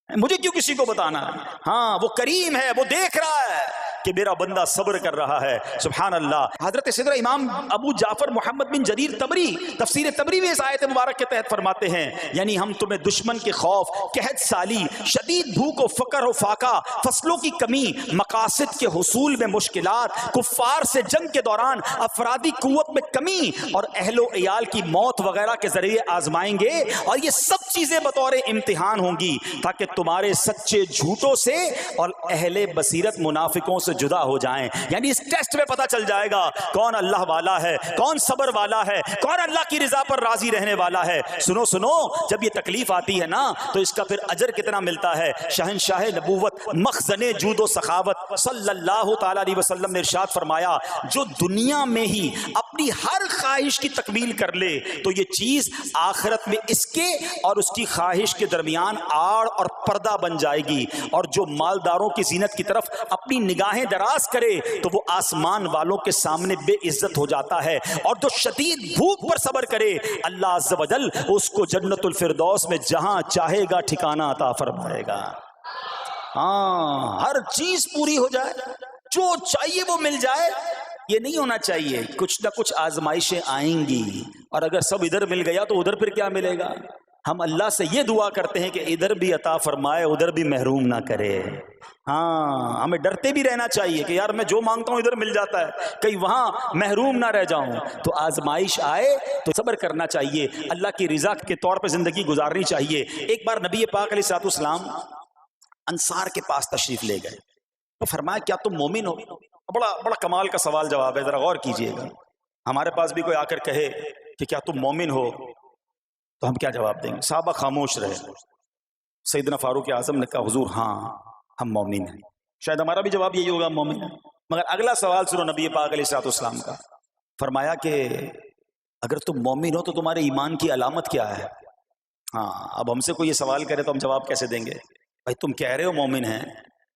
Speaker 2: مجھے کیوں کسی کو بتانا. ہاں وہ کریم ہے، وہ دیکھ رہا ہے کہ میرا بندہ صبر کر رہا ہے. سبحان اللہ. حضرت سیدنا امام ابو جعفر محمد بن جریر طبری تفسیر طبری میں اس آیت مبارک کے تحت فرماتے ہیں، یعنی ہم تمہیں دشمن کے خوف، قحط سالی، شدید بھوک و فقر و فاقہ، فصلوں کی کمی، مقاصد کے حصول میں مشکلات، کفار سے جنگ کے دوران افرادی قوت میں کمی اور اہل و عیال کی موت وغیرہ کے ذریعے آزمائیں گے. اور یہ سب چیزیں بطور امتحان ہوں گی تاکہ تمہارے سچے جھوٹوں سے اور اہل بصیرت منافقوں سے جدا ہو جائیں. یعنی اس ٹیسٹ میں پتہ چل جائے گا کون اللہ والا ہے, کون صبر والا ہے, کون اللہ کی رضا پر راضی رہنے والا ہے. سنو سنو, جب یہ تکلیف آتی ہے نا تو اس کا پھر اجر کتنا ملتا ہے. شہنشاہ نبوت مخزن جود و سخاوت صلی اللہ تعالی علیہ وسلم نے ارشاد فرمایا, جو دنیا میں ہی اپنی ہر خواہش کی تکمیل کر لے تو یہ چیز آخرت میں اس کے اور اس کی خواہش کے درمیان آڑ اور پردہ بن جائے گی. اور جو مالداروں کی زینت کی طرف اپنی نگاہیں دراز کرے تو وہ آسمان والوں کے سامنے بے عزت ہو جاتا ہے. اور جو شدید بھوک پر صبر کرے اللہ عز و جل اس کو جنت الفردوس میں جہاں چاہے گا ٹھکانہ عطا فرمائے گا. ہاں, ہر چیز پوری ہو جائے, جو چاہیے وہ مل جائے. یہ نہیں ہونا چاہیے. کچھ نہ کچھ آزمائشیں آئیں گی اور اگر سب ادھر مل گیا تو ادھر پھر کیا ملے گا. ہم اللہ سے یہ دعا کرتے ہیں کہ ادھر بھی عطا فرمائے, ادھر بھی محروم نہ کرے. ہاں, ہمیں ڈرتے بھی رہنا چاہیے کہ یار میں جو مانگتا ہوں ادھر مل جاتا ہے, کہیں وہاں محروم نہ رہ جاؤں. تو آزمائش آئے تو صبر کرنا چاہیے, اللہ کی رضا کے طور پہ زندگی گزارنی چاہیے. ایک بار نبی پاک علیہ الصلوۃ والسلام انصار کے پاس تشریف لے گئے تو فرمایا کیا تم مومن ہو؟ بڑا کمال کا سوال جواب ہے, ذرا غور کیجئے گا. ہمارے پاس بھی کوئی آ کر کہے کہ کیا تم مومن ہو تو ہم کیا جواب دیں گے؟ صحابہ خاموش رہے. سیدنا فاروق اعظم نے کہا حضور ہاں ہم مومن ہیں. شاید ہمارا بھی جواب یہی ہوگا, مومن ہیں. مگر اگلا سوال سنو نبی پاک علیہ الصلوۃ والسلام کا. فرمایا کہ اگر تم مومن ہو تو تمہارے ایمان کی علامت کیا ہے؟ ہاں, اب ہم سے کوئی یہ سوال کرے تو ہم جواب کیسے دیں گے؟ بھائی تم کہہ رہے ہو مومن ہیں,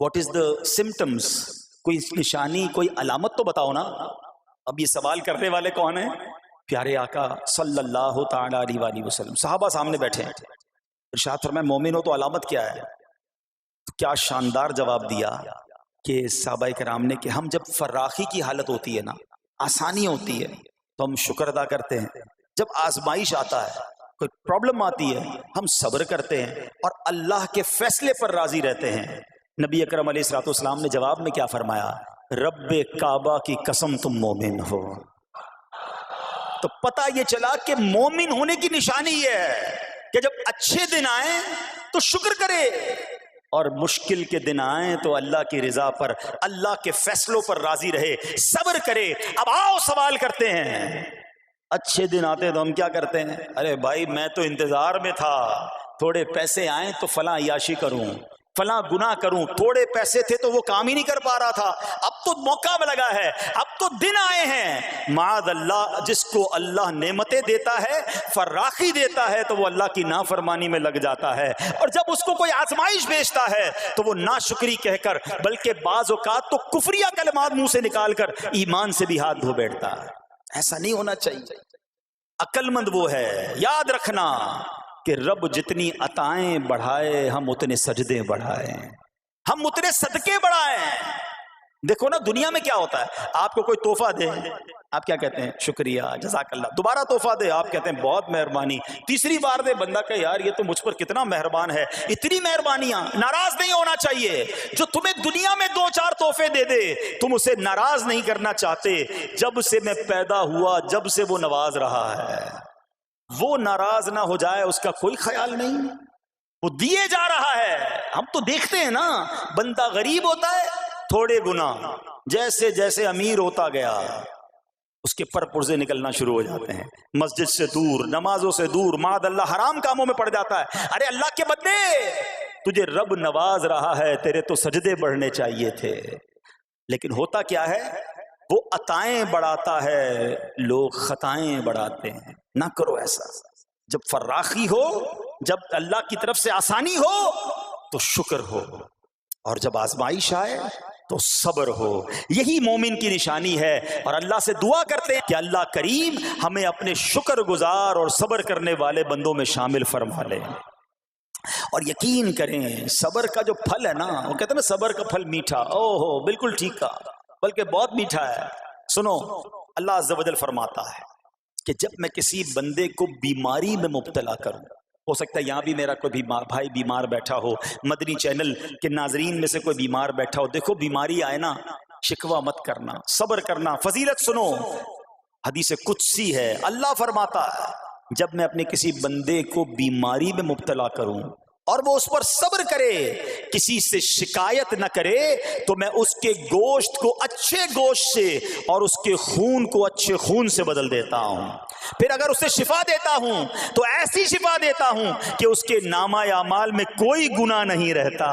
Speaker 2: واٹ از دا سمٹمز, کوئی نشانی کوئی علامت تو بتاؤ نا. اب یہ سوال کرنے والے کون ہیں؟ پیارے آقا صلی اللہ تعالی علیہ وآلہ وسلم. صحابہ سامنے بیٹھے ہیں. ارشاد فرمایا مومن ہو تو علامت کیا ہے؟ کیا شاندار جواب دیا کہ صحابہ کرام نے کہ ہم جب فراخی کی حالت ہوتی ہے نا, آسانی ہوتی ہے تو ہم شکر ادا کرتے ہیں. جب آزمائش آتا ہے, کوئی پرابلم آتی ہے, ہم صبر کرتے ہیں اور اللہ کے فیصلے پر راضی رہتے ہیں. نبی اکرم علیہ الصلوۃ والسلام نے جواب میں کیا فرمایا؟ رب کعبہ کی قسم تم مومن ہو. تو پتہ یہ چلا کہ مومن ہونے کی نشانی یہ ہے کہ جب اچھے دن آئیں تو شکر کرے اور مشکل کے دن آئیں تو اللہ کی رضا پر, اللہ کے فیصلوں پر راضی رہے, صبر کرے. اب آؤ سوال کرتے ہیں. اچھے دن آتے ہیں تو ہم کیا کرتے ہیں؟ ارے بھائی میں تو انتظار میں تھا, تھوڑے پیسے آئیں تو فلاں عیاشی کروں, فلاں گناہ کروں. تھوڑے پیسے تھے تو وہ کام ہی نہیں کر پا رہا تھا, اب تو موقع لگا ہے, اب تو دن آئے ہیں. معاذ اللہ, جس کو اللہ نعمتیں دیتا ہے, فراخی دیتا ہے, تو وہ اللہ کی نافرمانی میں لگ جاتا ہے. اور جب اس کو کوئی آزمائش بھیجتا ہے تو وہ ناشکری کہہ کر, بلکہ بعض اوقات تو کفریہ کلمات منہ سے نکال کر ایمان سے بھی ہاتھ دھو بیٹھتا ہے. ایسا نہیں ہونا چاہیے. عقل مند وہ ہے, یاد رکھنا کہ رب جتنی عطائیں بڑھائے ہم اتنے سجدے بڑھائیں, ہم اتنے صدقے بڑھائیں. دیکھو نا دنیا میں کیا ہوتا ہے, آپ کو کوئی تحفہ دے, آپ کیا کہتے ہیں؟ شکریہ, جزاک اللہ. دوبارہ تحفہ دے, آپ کہتے ہیں بہت مہربانی. تیسری بار دے, بندہ کہ یار یہ تو مجھ پر کتنا مہربان ہے. اتنی مہربانیاں. ناراض نہیں ہونا چاہیے. جو تمہیں دنیا میں 2-4 تحفے دے دے, تم اسے ناراض نہیں کرنا چاہتے. جب سے میں پیدا ہوا, جب سے وہ نواز رہا ہے, وہ ناراض نہ ہو جائے اس کا کوئی خیال نہیں. وہ دیے جا رہا ہے. ہم تو دیکھتے ہیں نا, بندہ غریب ہوتا ہے, تھوڑے گناہ, جیسے جیسے امیر ہوتا گیا اس کے پر پرزے نکلنا شروع ہو جاتے ہیں, مسجد سے دور, نمازوں سے دور, معاذ اللہ حرام کاموں میں پڑ جاتا ہے. ارے اللہ کے بندے, تجھے رب نواز رہا ہے, تیرے تو سجدے بڑھنے چاہیے تھے. لیکن ہوتا کیا ہے, وہ عطائیں بڑھاتا ہے, لوگ خطائیں بڑھاتے ہیں. نہ کرو ایسا. جب فراخی ہو, جب اللہ کی طرف سے آسانی ہو تو شکر ہو, اور جب آزمائش آئے تو صبر ہو. یہی مومن کی نشانی ہے. اور اللہ سے دعا کرتے ہیں کہ اللہ کریم ہمیں اپنے شکر گزار اور صبر کرنے والے بندوں میں شامل فرما لے. اور یقین کریں صبر کا جو پھل ہے نا, وہ کہتے ہیں نا صبر کا پھل میٹھا. او ہو, بالکل ٹھیک کہا, بلکہ بہت میٹھا ہے. سنو, اللہ عز و جل فرماتا ہے کہ جب میں کسی بندے کو بیماری میں مبتلا کروں, ہو سکتا ہے یہاں بھی میرا کوئی بھائی بیمار بیٹھا ہو, مدنی چینل کے ناظرین میں سے کوئی بیمار بیٹھا ہو. دیکھو بیماری آئے نا, شکوہ مت کرنا, صبر کرنا. فضیلت سنو, حدیث قدسی ہے, اللہ فرماتا ہے جب میں اپنے کسی بندے کو بیماری میں مبتلا کروں اور وہ اس پر صبر کرے, کسی سے شکایت نہ کرے, تو میں اس کے گوشت کو اچھے گوشت سے اور اس کے خون کو اچھے خون سے بدل دیتا ہوں. پھر اگر اسے شفا دیتا ہوں تو ایسی شفا دیتا ہوں کہ اس کے نامہ اعمال میں کوئی گناہ نہیں رہتا.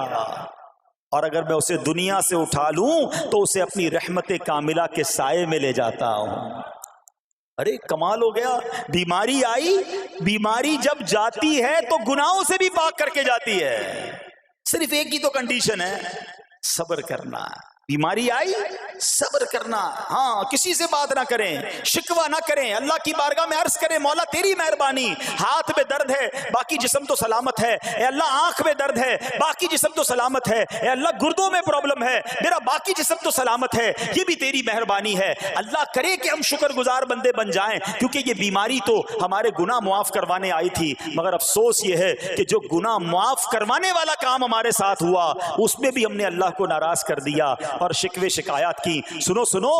Speaker 2: اور اگر میں اسے دنیا سے اٹھا لوں تو اسے اپنی رحمت کاملہ کے سائے میں لے جاتا ہوں. ارے کمال ہو گیا. بیماری آئی, بیماری جب جاتی ہے تو گناہوں سے بھی پاک کر کے جاتی ہے. صرف ایک ہی تو کنڈیشن ہے, صبر کرنا. بیماری آئی, صبر کرنا. ہاں, کسی سے بات نہ کریں, شکوہ نہ کریں, اللہ کی بارگاہ میں عرض کریں مولا تیری مہربانی, ہاتھ میں درد ہے باقی جسم تو سلامت ہے, اے اللہ آنکھ میں درد ہے باقی جسم تو سلامت ہے, اے اللہ گردوں میں پرابلم ہے میرا باقی جسم تو سلامت ہے, یہ بھی تیری مہربانی ہے. اللہ کرے کہ ہم شکر گزار بندے بن جائیں, کیونکہ یہ بیماری تو ہمارے گناہ معاف کروانے آئی تھی, مگر افسوس یہ ہے کہ جو گناہ معاف کروانے والا کام ہمارے ساتھ ہوا اس میں بھی ہم نے اللہ کو ناراض کر دیا اور شکوے شکایات کی. سنو سنو,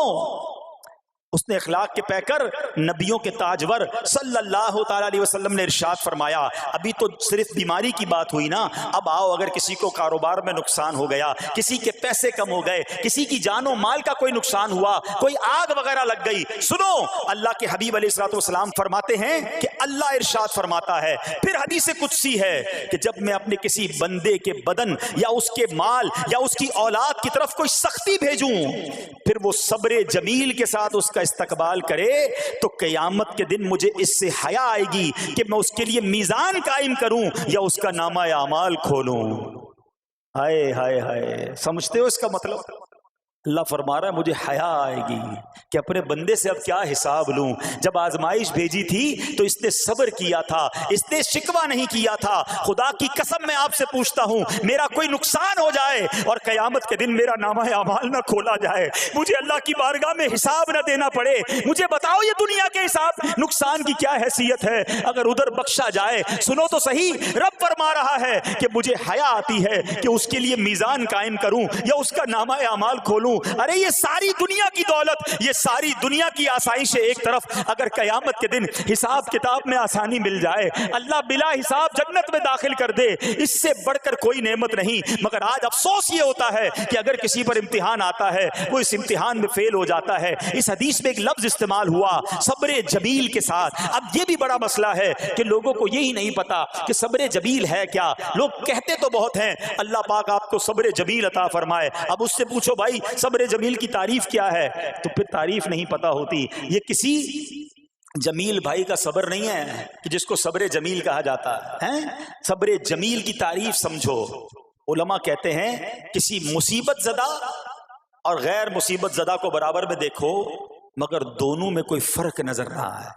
Speaker 2: اس نے اخلاق کے پیکر نبیوں کے تاجور صلی اللہ تعالی علیہ وسلم نے ارشاد فرمایا, ابھی تو صرف بیماری کی بات ہوئی نا, اب آؤ اگر کسی کو کاروبار میں نقصان ہو گیا, کسی کے پیسے کم ہو گئے, کسی کی جان و مال کا کوئی نقصان ہوا, کوئی آگ وغیرہ لگ گئی. سنو, اللہ کے حبیب علیہ الصلوۃ والسلام فرماتے ہیں کہ اللہ ارشاد فرماتا ہے, پھر حدیث قدسی ہے کہ جب میں اپنے کسی بندے کے بدن یا اس کے مال یا اس کی اولاد کی طرف کوئی سختی بھیجوں, پھر وہ صبر جمیل کے ساتھ اس کا استقبال کرے, تو قیامت کے دن مجھے اس سے حیا آئے گی کہ میں اس کے لیے میزان قائم کروں یا اس کا نامہ اعمال کھولوں. ہائے ہائے ہائے, سمجھتے ہو اس کا مطلب؟ اللہ فرما رہا ہے مجھے حیا آئے گی کہ اپنے بندے سے اب کیا حساب لوں. جب آزمائش بھیجی تھی تو اس نے صبر کیا تھا, اس نے شکوہ نہیں کیا تھا. خدا کی قسم میں آپ سے پوچھتا ہوں, میرا کوئی نقصان ہو جائے اور قیامت کے دن میرا نامہ اعمال نہ کھولا جائے, مجھے اللہ کی بارگاہ میں حساب نہ دینا پڑے, مجھے بتاؤ یہ دنیا کے حساب نقصان کی کیا حیثیت ہے اگر ادھر بخشا جائے. سنو تو صحیح, رب فرما رہا ہے کہ مجھے حیا آتی ہے کہ اس کے لیے میزان قائم کروں یا اس کا نامہ اعمال کھولوں. ارے یہ ساری دنیا کی دولت, یہ ساری دنیا کی آسائش ایک طرف, اگر قیامت کے دن حساب کتاب میں آسانی مل جائے, اللہ بلا حساب جنت میں داخل کر دے, اس سے بڑھ کر کوئی نعمت نہیں. مگر آج افسوس یہ ہوتا ہے کہ اگر کسی پر امتحان آتا ہے وہ اس امتحان میں فیل ہو جاتا ہے. اس حدیث میں ایک لفظ استعمال ہوا صبر جمیل کے ساتھ. اب یہ بھی بڑا مسئلہ ہے کہ لوگوں کو یہی نہیں پتا کہ صبر جمیل ہے کیا. لوگ کہتے تو بہت ہیں, اللہ پاک آپ کو صبر جمیل عطا فرمائے. اب اس سے پوچھو بھائی صبر جمیل کی تعریف کیا ہے, تو پھر تعریف نہیں پتا ہوتی. یہ کسی جمیل بھائی کا صبر نہیں ہے کہ جس کو صبر جمیل کہا جاتا ہے. صبر جمیل کی تعریف سمجھو. علماء کہتے ہیں کسی مصیبت زدہ اور غیر مصیبت زدہ کو برابر میں دیکھو, مگر دونوں میں کوئی فرق نظر نہ آئے.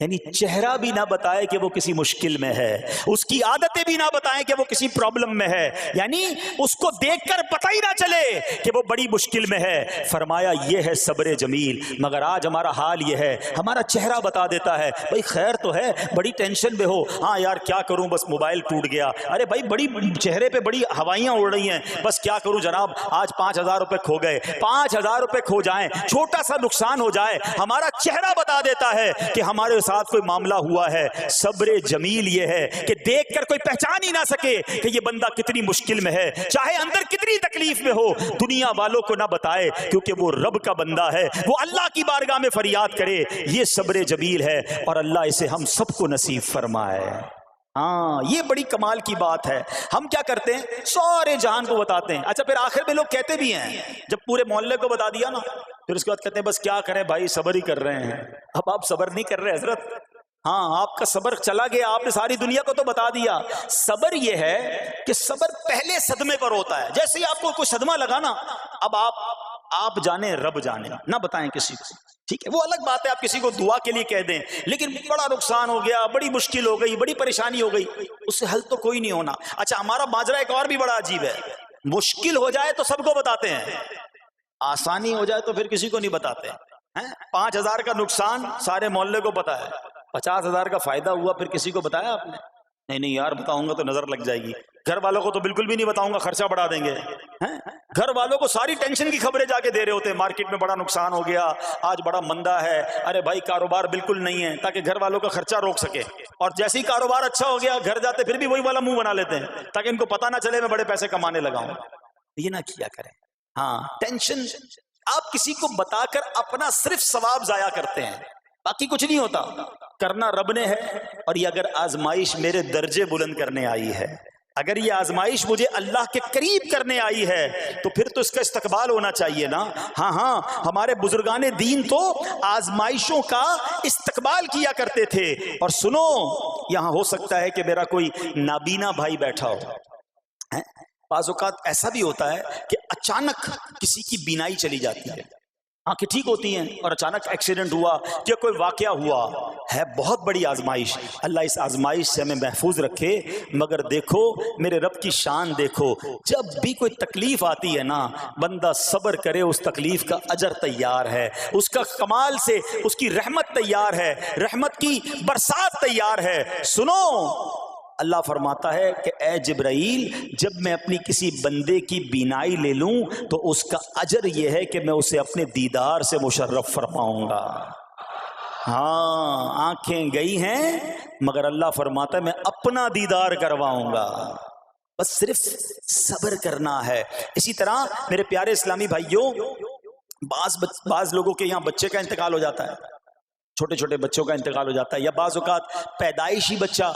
Speaker 2: یعنی چہرہ بھی نہ بتائے کہ وہ کسی مشکل میں ہے, اس کی عادتیں بھی نہ بتائیں کہ وہ کسی پرابلم میں ہے, یعنی اس کو دیکھ کر پتہ ہی نہ چلے کہ وہ بڑی مشکل میں ہے. فرمایا یہ ہے صبر جمیل. مگر آج ہمارا حال یہ ہے, ہمارا چہرہ بتا دیتا ہے بھائی خیر تو ہے, بڑی ٹینشن میں ہو, ہاں یار کیا کروں بس موبائل ٹوٹ گیا, ارے بھائی بڑی چہرے پہ بڑی ہوائیاں اڑ رہی ہیں, بس کیا کروں جناب آج 5,000 روپے کھو گئے. 5,000 روپے کھو جائیں, چھوٹا سا نقصان ہو جائے, ہمارا چہرہ بتا دیتا ہے کہ ہمارے ساتھ کوئی معاملہ ہوا ہے. صبر جمیل یہ ہے کہ دیکھ کر کوئی پہچان ہی نہ سکے کہ یہ بندہ کتنی مشکل میں ہے, چاہے اندر کتنی تکلیف میں ہو, دنیا والوں کو نہ بتائے کیونکہ وہ رب کا بندہ ہے, وہ اللہ کی بارگاہ میں فریاد کرے. یہ صبر جمیل ہے اور اللہ اسے ہم سب کو نصیب فرمائے. ہاں یہ بڑی کمال کی بات ہے. ہم کیا کرتے ہیں, سارے جہان کو بتاتے ہیں. اچھا پھر آخر میں لوگ کہتے بھی ہیں, جب پورے محلے کو بتا دیا نا, پھر اس کے بعد کہتے ہیں بس کیا کریں بھائی صبر ہی کر رہے ہیں. اب آپ صبر نہیں کر رہے حضرت, ہاں آپ کا صبر چلا گیا, آپ نے ساری دنیا کو تو بتا دیا. صبر یہ ہے کہ صبر پہلے صدمے پر ہوتا ہے. جیسے ہی آپ کو کوئی صدمہ لگا نا, اب آپ جانے رب جانے, نہ بتائیں کسی کو, ٹھیک ہے. وہ الگ بات ہے آپ کسی کو دعا کے لیے کہہ دیں, لیکن بڑا نقصان ہو گیا, بڑی مشکل ہو گئی, بڑی پریشانی ہو گئی, اس سے حل تو کوئی نہیں ہونا. اچھا ہمارا ماجرا ایک اور بھی بڑا عجیب ہے, مشکل ہو جائے تو سب کو بتاتے ہیں, آسانی ہو جائے تو پھر کسی کو نہیں بتاتے. 5,000 کا نقصان سارے محلے کو پتا ہے, 50,000 کا فائدہ ہوا پھر کسی کو بتایا آپ نے؟ نہیں یار بتاؤں گا تو نظر لگ جائے گی. گھر والوں کو تو بالکل بھی نہیں بتاؤں گا, خرچہ بڑھا دیں گے. گھر والوں کو ساری ٹینشن کی خبریں جا کے دے رہے ہوتے ہیں، مارکیٹ میں بڑا نقصان ہو گیا، آج بڑا مندہ ہے، ارے بھائی کاروبار بالکل نہیں ہے، تاکہ گھر والوں کا خرچہ روک سکے. اور جیسے ہی کاروبار اچھا ہو گیا گھر جاتے پھر بھی وہی والا منہ بنا لیتے ہیں تاکہ ان کو پتہ نہ چلے میں بڑے پیسے کمانے لگا ہوں. یہ نہ کیا کریں. ہاں ٹینشن آپ کسی کو بتا کر اپنا صرف ثواب ضائع کرتے ہیں، باقی کچھ نہیں ہوتا. کرنا رب نے ہے، اور یہ اگر آزمائش میرے درجے بلند کرنے آئی ہے، اگر یہ آزمائش مجھے اللہ کے قریب کرنے آئی ہے تو پھر تو اس کا استقبال ہونا چاہیے نا. ہاں ہمارے بزرگان دین تو آزمائشوں کا استقبال کیا کرتے تھے. اور سنو، یہاں ہو سکتا ہے کہ میرا کوئی نابینا بھائی بیٹھا ہو. بعض اوقات ایسا بھی ہوتا ہے کہ اچانک کسی کی بینائی چلی جاتی ہے، آنکھیں ٹھیک ہوتی ہیں اور اچانک ایکسیڈنٹ ہوا یا کوئی واقعہ ہوا ہے. بہت بڑی آزمائش. اللہ اس آزمائش سے ہمیں محفوظ رکھے. مگر دیکھو میرے رب کی شان دیکھو، جب بھی کوئی تکلیف آتی ہے نا بندہ صبر کرے، اس تکلیف کا اجر تیار ہے، اس کا کمال سے اس کی رحمت تیار ہے، رحمت کی برسات تیار ہے. سنو، اللہ فرماتا ہے کہ اے جبرائیل، جب میں اپنی کسی بندے کی بینائی لے لوں تو اس کا اجر یہ ہے کہ میں اسے اپنے دیدار سے مشرف فرماؤں گا. ہاں آنکھیں گئی ہیں مگر اللہ فرماتا ہے میں اپنا دیدار کرواؤں گا. بس صرف صبر کرنا ہے. اسی طرح میرے پیارے اسلامی بھائیوں، بعض لوگوں کے یہاں بچے کا انتقال ہو جاتا ہے، چھوٹے چھوٹے بچوں کا انتقال ہو جاتا ہے، یا بعض اوقات پیدائشی بچہ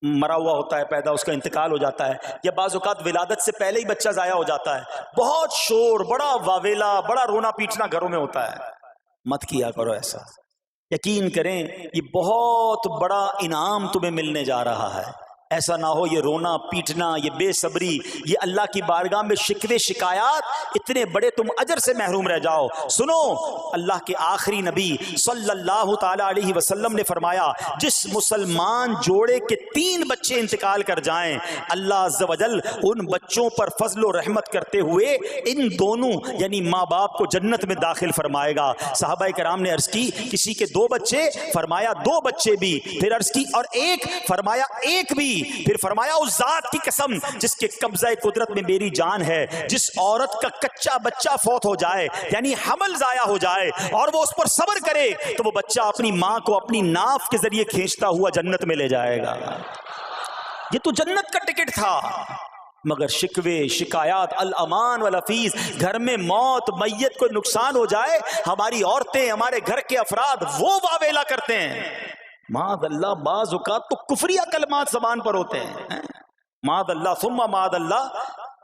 Speaker 2: مرا ہوا ہوتا ہے، پیدا اس کا انتقال ہو جاتا ہے، یا بعض اوقات ولادت سے پہلے ہی بچہ ضائع ہو جاتا ہے. بہت شور، بڑا واویلا، بڑا رونا پیٹنا گھروں میں ہوتا ہے. مت کیا کرو ایسا. یقین کریں یہ بہت بڑا انعام تمہیں ملنے جا رہا ہے. ایسا نہ ہو یہ رونا پیٹنا، یہ بے صبری، یہ اللہ کی بارگاہ میں شکوے شکایات، اتنے بڑے تم اجر سے محروم رہ جاؤ. سنو، اللہ کے آخری نبی صلی اللہ تعالی علیہ وسلم نے فرمایا جس مسلمان جوڑے کے 3 بچے انتقال کر جائیں، اللہ عز و جل ان بچوں پر فضل و رحمت کرتے ہوئے ان دونوں یعنی ماں باپ کو جنت میں داخل فرمائے گا. صحابہ کرام نے عرض کی کسی کے 2 بچے، فرمایا 2 بچے بھی، پھر عرض کی اور 1، فرمایا 1 بھی، پھر فرمایا اس ذات کی قسم جس کے قبضہ قدرت میں میری جان ہے، جس عورت کا کچا بچہ فوت ہو جائے یعنی حمل ضائع ہو جائے اور وہ اس پر صبر کرے تو وہ بچہ اپنی ماں کو اپنی ناف کے ذریعے کھینچتا ہوا جنت میں لے جائے گا. یہ تو جنت کا ٹکٹ تھا. مگر شکوے شکایات، الامان والافیز، گھر میں موت میت کو نقصان ہو جائے، ہماری عورتیں، ہمارے گھر کے افراد وہ واویلا کرتے ہیں. معاذ اللہ، بعض اوقات تو کفریہ کلمات زبان پر ہوتے ہیں. معاذ اللہ ثم معاذ اللہ،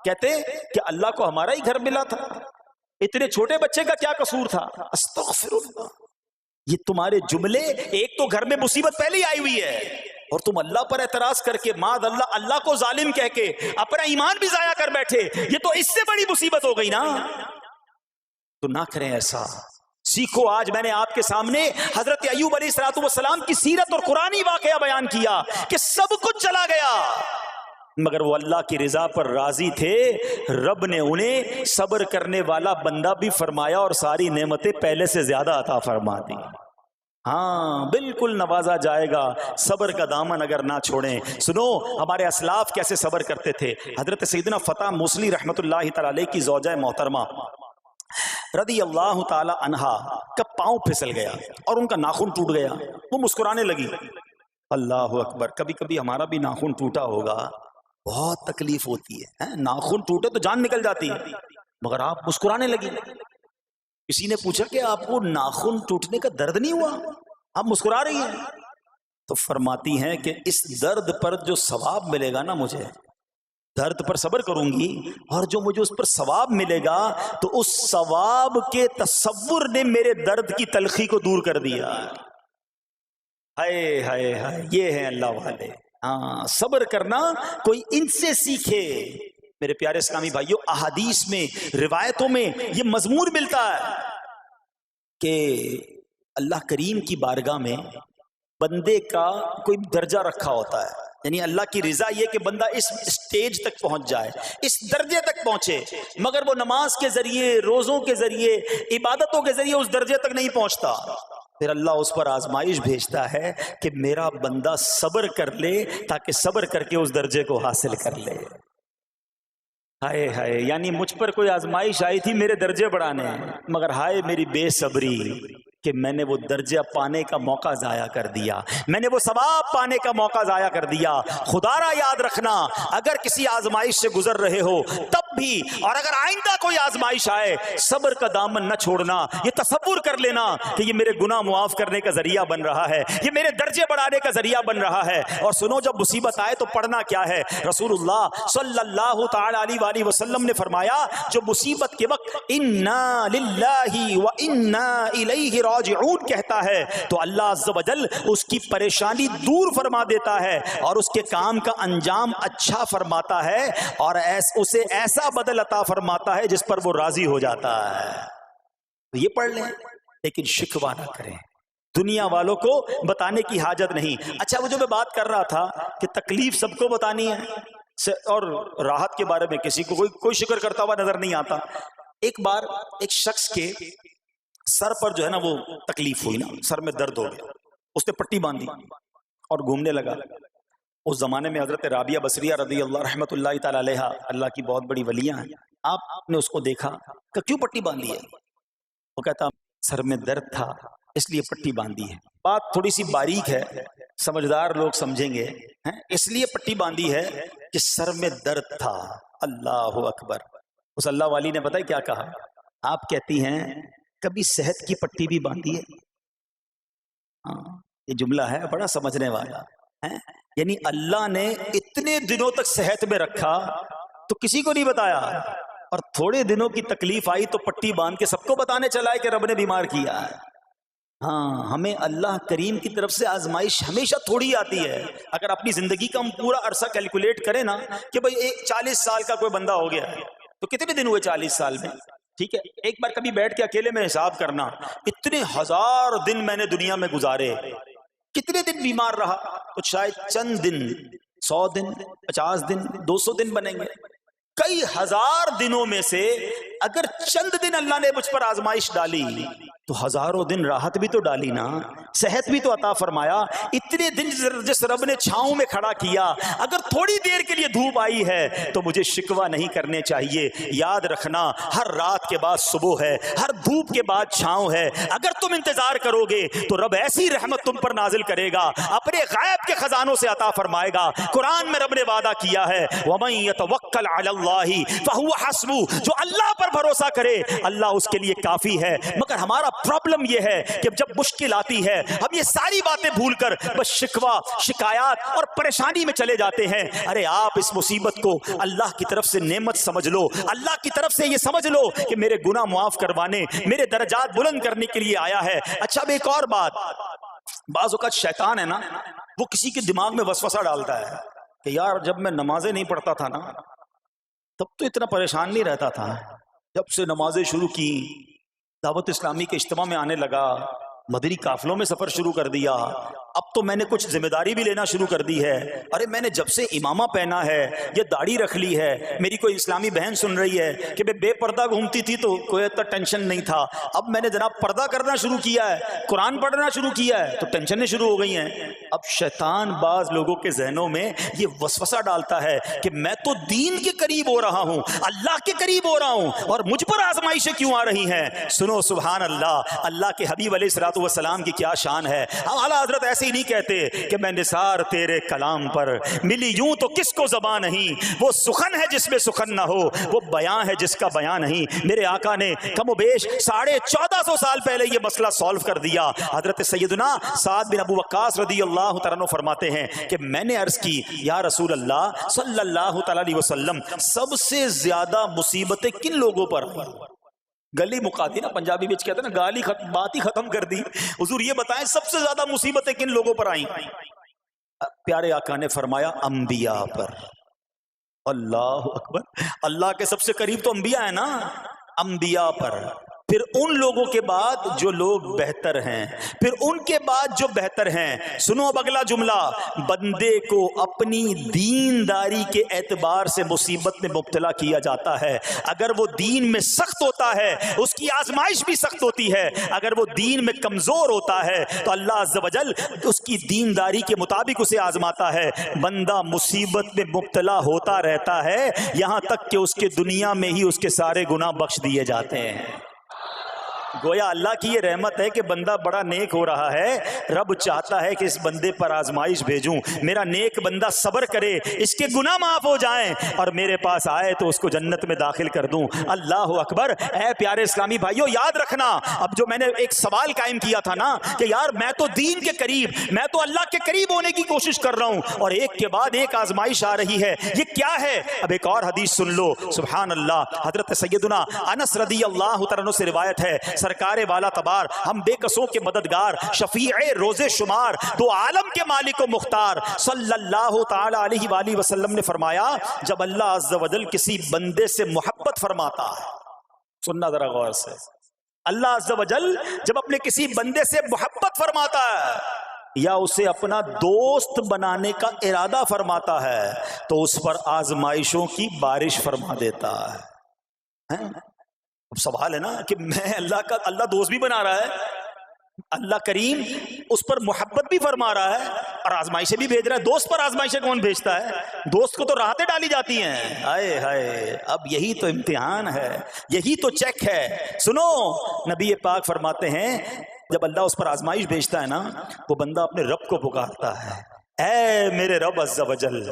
Speaker 2: کہتے کہ اللہ کو ہمارا ہی گھر ملا تھا، اتنے چھوٹے بچے کا کیا قصور تھا. استغفر اللہ. یہ تمہارے جملے، ایک تو گھر میں مصیبت پہلے ہی آئی ہوئی ہے اور تم اللہ پر اعتراض کر کے معاذ اللہ اللہ کو ظالم کہہ کے اپنا ایمان بھی ضائع کر بیٹھے. یہ تو اس سے بڑی مصیبت ہو گئی نا. تو نہ کریں ایسا. سیکھو. آج میں نے آپ کے سامنے حضرت ایوب علیہ السلام کی سیرت اور قرآنی واقعہ بیان کیا کہ سب کچھ چلا گیا مگر وہ اللہ کی رضا پر راضی تھے. رب نے انہیں صبر کرنے والا بندہ بھی فرمایا اور ساری نعمتیں پہلے سے زیادہ عطا فرما دی. ہاں بالکل نوازا جائے گا. صبر کا دامن اگر نہ چھوڑیں. سنو ہمارے اسلاف کیسے صبر کرتے تھے. حضرت سیدنا فتح موصلی رحمت اللہ تعالی علیہ کی زوجہ محترمہ رضی اللہ تعالی عنہا کا پاؤں پھسل گیا اور ان کا ناخن ٹوٹ گیا. وہ مسکرانے لگی. اللہ اکبر. کبھی کبھی ہمارا بھی ناخن ٹوٹا ہوگا، بہت تکلیف ہوتی ہے. ناخن ٹوٹے تو جان نکل جاتی ہے مگر آپ مسکرانے لگی. کسی نے پوچھا کہ آپ کو ناخن ٹوٹنے کا درد نہیں ہوا، آپ مسکرا رہی ہیں؟ تو فرماتی ہیں کہ اس درد پر جو ثواب ملے گا نا، مجھے درد پر صبر کروں گی اور جو مجھے اس پر ثواب ملے گا تو اس ثواب کے تصور نے میرے درد کی تلخی کو دور کر دیا. ہائے ہائے ہائے، یہ ہیں اللہ والے. ہاں صبر کرنا کوئی ان سے سیکھے. میرے پیارے اسلامی بھائیوں، احادیث میں، روایتوں میں یہ مضمون ملتا ہے کہ اللہ کریم کی بارگاہ میں بندے کا کوئی درجہ رکھا ہوتا ہے. یعنی اللہ کی رضا یہ کہ بندہ اس سٹیج تک پہنچ جائے، اس درجے تک پہنچے، مگر وہ نماز کے ذریعے، روزوں کے ذریعے، عبادتوں کے ذریعے اس درجے تک نہیں پہنچتا. پھر اللہ اس پر آزمائش بھیجتا ہے کہ میرا بندہ صبر کر لے تاکہ صبر کر کے اس درجے کو حاصل کر لے. ہائے ہائے، یعنی مجھ پر کوئی آزمائش آئی تھی میرے درجے بڑھانے، مگر ہائے میری بے صبری کہ میں نے وہ درجہ پانے کا موقع ضائع کر دیا، میں نے وہ ثواب پانے کا موقع ضائع کر دیا۔ خدا را یاد رکھنا، اگر کسی آزمائش سے گزر رہے ہو تب بھی، اور اگر آئندہ کوئی آزمائش آئے، صبر کا دامن نہ چھوڑنا، یہ تصور کر لینا کہ یہ میرے گناہ معاف کرنے کا ذریعہ بن رہا ہے، یہ میرے درجے بڑھانے کا ذریعہ بن رہا ہے۔ اور سنو، جب مصیبت آئے تو پڑھنا کیا ہے؟ رسول اللہ صلی اللہ تعالی علیہ وآلہ وسلم نے فرمایا، جو مصیبت کے وقت انا للہ و انا الیہ راجعون کہتا ہے تو اللہ عز و جل اس کی پریشانی دور فرما دیتا ہے اور اس کے کام کا انجام اچھا فرماتا ہے، اور اسے ایسا بدل عطا فرماتا ہے جس پر وہ راضی ہو جاتا ہے۔ تو یہ پڑھ لیں، لیکن شکوہ نہ کریں، دنیا والوں کو بتانے کی حاجت نہیں۔ اچھا، وہ جو میں بات کر رہا تھا کہ تکلیف سب کو بتانی ہے اور راحت کے بارے میں کسی کو کوئی شکر کرتا ہوا نظر نہیں آتا۔ ایک بار ایک شخص کے سر پر جو ہے نا وہ تکلیف ہوئی نا، سر میں درد ہو گیا، اس نے پٹی باندھی اور گھومنے لگا۔ اس زمانے میں حضرت رابعہ بصریہ رضی اللہ رحمۃ اللہ تعالی علیہا، اللہ کی بہت بڑی ولیاں ہیں، آپ نے اس کو دیکھا کہ کیوں پٹی باندھی ہے؟ وہ کہتا سر میں درد تھا اس لیے پٹی باندھی ہے۔ بات تھوڑی سی باریک ہے، سمجھدار لوگ سمجھیں گے، اس لیے پٹی باندھی ہے کہ سر میں درد تھا۔ اللہ اکبر۔ اس اللہ والی نے پتہ ہے کیا کہا؟ آپ کہتی ہیں کبھی صحت کی پٹی بھی باندھی ہے؟ یہ جملہ ہے بڑا سمجھنے والا ہے، یعنی اللہ نے اتنے دنوں تک صحت میں رکھا تو کسی کو نہیں بتایا، اور تھوڑے دنوں کی تکلیف آئی تو پٹی باندھ کے سب کو بتانے چلا ہے کہ رب نے بیمار کیا ہے۔ ہاں، ہمیں اللہ کریم کی طرف سے آزمائش ہمیشہ تھوڑی آتی ہے۔ اگر اپنی زندگی کا ہم پورا عرصہ کیلکولیٹ کریں نا کہ بھئی 40 سال کا کوئی بندہ ہو گیا تو کتنے دن ہوئے 40 سال میں؟ ٹھیک ہے، ایک بار کبھی بیٹھ کے اکیلے میں حساب کرنا، اتنے ہزار دن میں نے دنیا میں گزارے، کتنے دن بیمار رہا؟ تو شاید چند دن، 100 دن، 50 دن، 200 دن بنیں گے۔ کئی ہزار دنوں میں سے اگر چند دن اللہ نے مجھ پر آزمائش ڈالی تو ہزاروں دن راحت بھی تو ڈالی نا، صحت بھی تو عطا فرمایا۔ اتنے دن جس رب نے چھاؤں میں کھڑا کیا، اگر تھوڑی دیر کے لیے دھوپ آئی ہے تو مجھے شکوہ نہیں کرنے چاہیے۔ یاد رکھنا، ہر رات کے بعد صبح ہے، ہر دھوپ کے بعد چھاؤں ہے۔ اگر تم انتظار کرو گے تو رب ایسی رحمت تم پر نازل کرے گا، اپنے غیب کے خزانوں سے عطا فرمائے گا۔ قرآن میں رب نے وعدہ کیا ہے وَمَن يَتَوَكَّلْ عَلَى اللَّهِ فَهُوَ حَسْبُهُ، جو اللہ پر بھروسہ کرے اللہ اس کے لیے کافی ہے۔ مگر ہمارا پرابلم یہ ہے کہ جب مشکل آتی ہے ہم یہ ساری باتیں بھول کر بس شکوہ، شکایات اور پریشانی میں چلے جاتے ہیں۔ ارے آپ اس مصیبت کو اللہ کی طرف سے نعمت سمجھ لو، اللہ کی طرف سے یہ سمجھ لو کہ میرے گناہ معاف کروانے، میرے درجات بلند کرنے کے لیے آیا ہے۔ اچھا، اب ایک اور بات، بعض اوقات شیطان ہے نا، وہ کسی کے دماغ میں وسوسہ ڈالتا ہے کہ یار جب میں نمازیں نہیں پڑھتا تھا نا تب تو اتنا پریشان نہیں رہتا تھا، جب سے نمازیں شروع کی، دعوت اسلامی کے اجتماع میں آنے لگا، مدنی قافلوں میں سفر شروع کر دیا، اب تو میں نے کچھ ذمہ داری بھی لینا شروع کر دی ہے۔ ارے میں نے جب سے امامہ پہنا ہے، یہ داڑھی رکھ لی ہے، میری کوئی اسلامی بہن سن رہی ہے کہ بے پردہ گھومتی تھی تو کوئی اتنا ٹینشن نہیں تھا، اب میں نے جناب پردہ کرنا شروع کیا ہے، قرآن پڑھنا شروع کیا ہے تو ٹینشنیں شروع ہو گئی ہیں۔ اب شیطان بعض لوگوں کے ذہنوں میں یہ وسوسہ ڈالتا ہے کہ میں تو دین کے قریب ہو رہا ہوں، اللہ کے قریب ہو رہا ہوں، اور مجھ پر آزمائشیں کیوں آ رہی ہیں؟ سنو سبحان اللہ، اللہ کے حبیب علیہ الصلوۃ والسلام کی کیا شان ہے۔ اعلیٰ حضرت ایسے ہی نہیں کہتے کہ میں نثار تیرے کلام پر، ملی یوں تو کس کو زبان نہیں، وہ سخن ہے جس میں سخن نہ ہو، وہ بیان ہے جس کا بیان نہیں۔ میرے آقا نے کم و بیش 1450 سال پہلے یہ مسئلہ سالو کر دیا۔ حضرت سیدنا سعد بن ابو وقاص رضی اللہ تعالیٰ عنہ فرماتے ہیں کہ میں نے عرض کی یا رسول اللہ صلی اللہ تعالیٰ علیہ وسلم، سب سے زیادہ مصیبتیں کن لوگوں پر آئیں؟ گلی مقاتی نا، پنجابی بچ کہتے ہیں نا، گالی بات ہی ختم کر دی۔ حضور یہ بتائیں سب سے زیادہ مصیبتیں کن لوگوں پر آئیں؟ پیارے آقا نے فرمایا انبیاء پر۔ اللہ اکبر، اللہ کے سب سے قریب تو انبیاء ہیں نا، انبیاء پر۔ پھر ان لوگوں کے بعد جو لوگ بہتر ہیں، پھر ان کے بعد جو بہتر ہیں۔ سنو اب اگلا جملہ، بندے کو اپنی دینداری کے اعتبار سے مصیبت میں مبتلا کیا جاتا ہے۔ اگر وہ دین میں سخت ہوتا ہے اس کی آزمائش بھی سخت ہوتی ہے، اگر وہ دین میں کمزور ہوتا ہے تو اللہ عز و جل اس کی دینداری کے مطابق اسے آزماتا ہے۔ بندہ مصیبت میں مبتلا ہوتا رہتا ہے یہاں تک کہ اس کے دنیا میں ہی اس کے سارے گناہ بخش دیے جاتے ہیں۔ گویا اللہ کی یہ رحمت ہے کہ بندہ بڑا نیک ہو رہا ہے، رب چاہتا ہے کہ اس بندے پر آزمائش بھیجوں، میرا نیک بندہ صبر کرے، اس کے گناہ معاف ہو جائیں اور میرے پاس آئے تو اس کو جنت میں داخل کر دوں۔ اللہ اکبر۔ اے پیارے اسلامی بھائیو، یاد رکھنا، اب جو میں نے ایک سوال قائم کیا تھا نا کہ یار میں تو دین کے قریب، میں تو اللہ کے قریب ہونے کی کوشش کر رہا ہوں اور ایک کے بعد ایک آزمائش آ رہی ہے، یہ کیا ہے؟ اب ایک اور حدیث سن لو، سبحان اللہ۔ حضرت سیدنا انس رضی اللہ تعالیٰ عنہ سے روایت ہے، سرکار والا تبار، ہم بے کسوں کے مددگار، شفیع روز شمار، دو عالم کے مالک و مختار، صلی اللہ تعالی علیہ وآلہ وسلم نے فرمایا، جب اللہ عز و جل کسی بندے سے محبت فرماتا ہے، سننا ذرا غور سے، اللہ عز و جل جب اپنے کسی بندے سے محبت فرماتا ہے یا اسے اپنا دوست بنانے کا ارادہ فرماتا ہے تو اس پر آزمائشوں کی بارش فرما دیتا ہے۔ اب سوال ہے نا کہ میں اللہ دوست بھی بنا رہا ہے، اللہ کریم اس پر محبت بھی فرما رہا ہے اور آزمائشیں بھی بھیج رہا ہے۔ دوست پر آزمائشیں کون بھیجتا ہے؟ دوست کو تو راحتیں ڈالی جاتی ہیں۔ ہائے ہائے، اب یہی تو امتحان ہے، یہی تو چیک ہے۔ سنو، نبی پاک فرماتے ہیں جب اللہ اس پر آزمائش بھیجتا ہے نا، وہ بندہ اپنے رب کو پکارتا ہے، اے میرے رب عز و جل،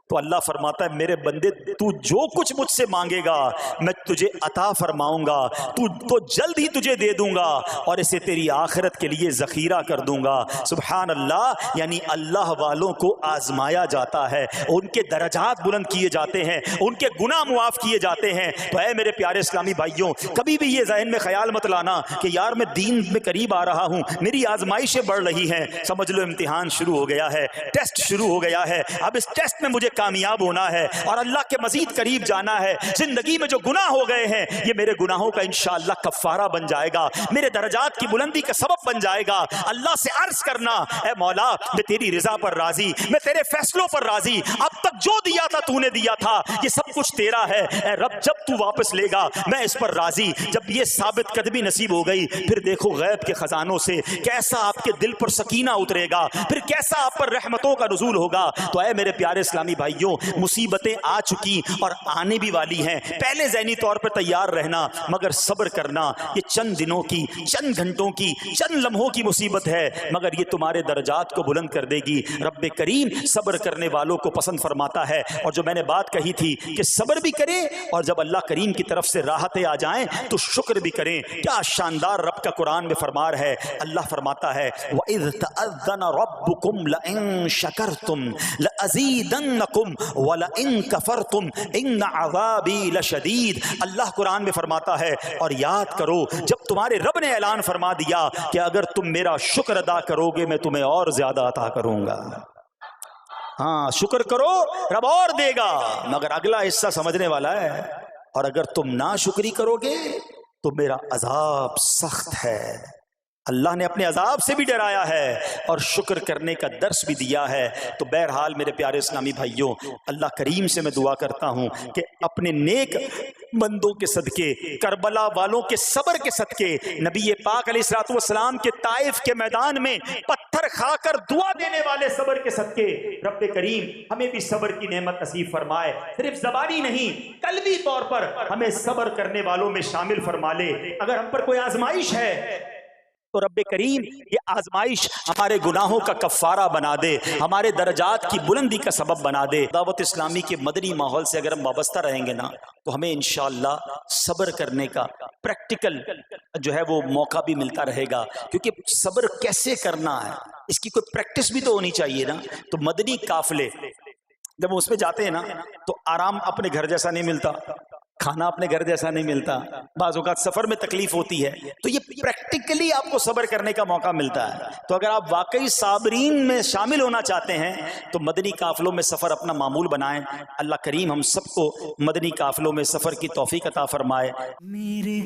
Speaker 2: تو اللہ فرماتا ہے میرے بندے تو جو کچھ مجھ سے مانگے گا میں تجھے عطا فرماؤں گا، تو جلد ہی تجھے دے دوں گا اور اسے تیری آخرت کے لیے ذخیرہ کر دوں گا۔ سبحان اللہ۔ یعنی اللہ والوں کو آزمایا جاتا ہے، ان کے درجات بلند کیے جاتے ہیں، ان کے گناہ معاف کیے جاتے ہیں۔ تو اے میرے پیارے اسلامی بھائیوں، کبھی بھی یہ ذہن میں خیال مت لانا کہ یار میں دین میں قریب آ رہا ہوں، میری آزمائشیں بڑھ رہی ہیں، سمجھ لو امتحان شروع ہو گیا ہے، ٹیسٹ شروع ہو گیا ہے، اب اس ٹیسٹ میں مجھے کامیاب ہونا ہے اور اللہ کے مزید قریب جانا ہے۔ زندگی میں جو گناہ ہو گئے ہیں یہ میرے گناہوں کا انشاءاللہ کفارہ بن جائے گا، میرے درجات کی بلندی کا سبب بن جائے گا۔ اللہ سے عرض کرنا، اے مولا میں تیری رضا پر راضی، میں تیرے فیصلوں پر راضی، اب تک جو دیا تھا تو نے دیا تھا، یہ سب کچھ تیرا ہے، اے رب جب تو واپس لے گا میں اس پر راضی۔ جب یہ ثابت قدمی نصیب ہو گئی پھر دیکھو غیب کے خزانوں سے کیسا آپ کے دل پر سکینہ اترے گا، پھر کیسا آپ پر رحمتوں کا نزول ہوگا۔ تو اے میرے پیارے اسلامی بھائیوں، مصیبتیں آ چکی اور آنے بھی والی ہیں، پہلے ذہنی طور پر تیار رہنا، مگر صبر کرنا۔ یہ چند دنوں کی، چند گھنٹوں کی، چند لمحوں کی مصیبت ہے مگر یہ تمہارے درجات کو بلند کر دے گی۔ رب کریم صبر کرنے والوں کو پسند فرماتا ہے، اور جو میں نے بات کہی تھی کہ صبر بھی کریں اور جب اللہ کریم کی طرف سے راحتیں آ جائیں تو شکر بھی کریں۔ کیا شاندار رب کا قرآن میں فرمان ہے، اللہ فرماتا ہے وَإِذْ تَأَذَّنَ رَبُّكُمْ لَئِن شَكَرْتُمْ لَأَزِيدَنَّكُمْ وَلَئِن كَفَرْتُمْ إِنَّ عَذَابِي لَشَدِيدٌ۔ اللہ قرآن میں فرماتا ہے اور یاد کرو جب تمہارے رب نے اعلان فرما دیا کہ اگر تم میرا شکر ادا کرو گے میں تمہیں اور زیادہ عطا کروں گا۔ ہاں شکر کرو رب اور دے گا، مگر اگلا حصہ سمجھنے والا ہے، اور اگر تم ناشکری کرو گے تو میرا عذاب سخت ہے۔ اللہ نے اپنے عذاب سے بھی ڈرایا ہے اور شکر کرنے کا درس بھی دیا ہے۔ تو بہرحال میرے پیارے اسلامی بھائیوں، اللہ کریم سے میں دعا کرتا ہوں کہ اپنے نیک بندوں کے صدقے، کربلا والوں کے صبر کے صدقے، نبی پاک علیہ الصلوۃ والسلام کے طائف کے میدان میں پتھر کھا کر دعا دینے والے صبر کے صدقے، رب کریم ہمیں بھی صبر کی نعمت نصیب فرمائے، صرف زبانی نہیں قلبی طور پر ہمیں صبر کرنے والوں میں شامل فرما لے۔ اگر ہم پر کوئی آزمائش ہے تو رب کریم یہ آزمائش ہمارے گناہوں کا کفارہ بنا دے، ہمارے درجات کی بلندی کا سبب بنا دے۔ دعوت اسلامی کے مدنی ماحول سے اگر ہم وابستہ رہیں گے نا تو ہمیں انشاءاللہ صبر کرنے کا پریکٹیکل جو ہے وہ موقع بھی ملتا رہے گا، کیونکہ صبر کیسے کرنا ہے اس کی کوئی پریکٹس بھی تو ہونی چاہیے نا۔ تو مدنی قافلے جب اس میں جاتے ہیں نا تو آرام اپنے گھر جیسا نہیں ملتا، کھانا اپنے گھر جیسا نہیں ملتا، بعض اوقات سفر میں تکلیف ہوتی ہے، تو یہ پریکٹیکلی آپ کو صبر کرنے کا موقع ملتا ہے۔ تو اگر آپ واقعی صابرین میں شامل ہونا چاہتے ہیں تو مدنی قافلوں میں سفر اپنا معمول بنائیں۔ اللہ کریم ہم سب کو مدنی قافلوں میں سفر کی توفیق عطا فرمائے۔
Speaker 1: میرے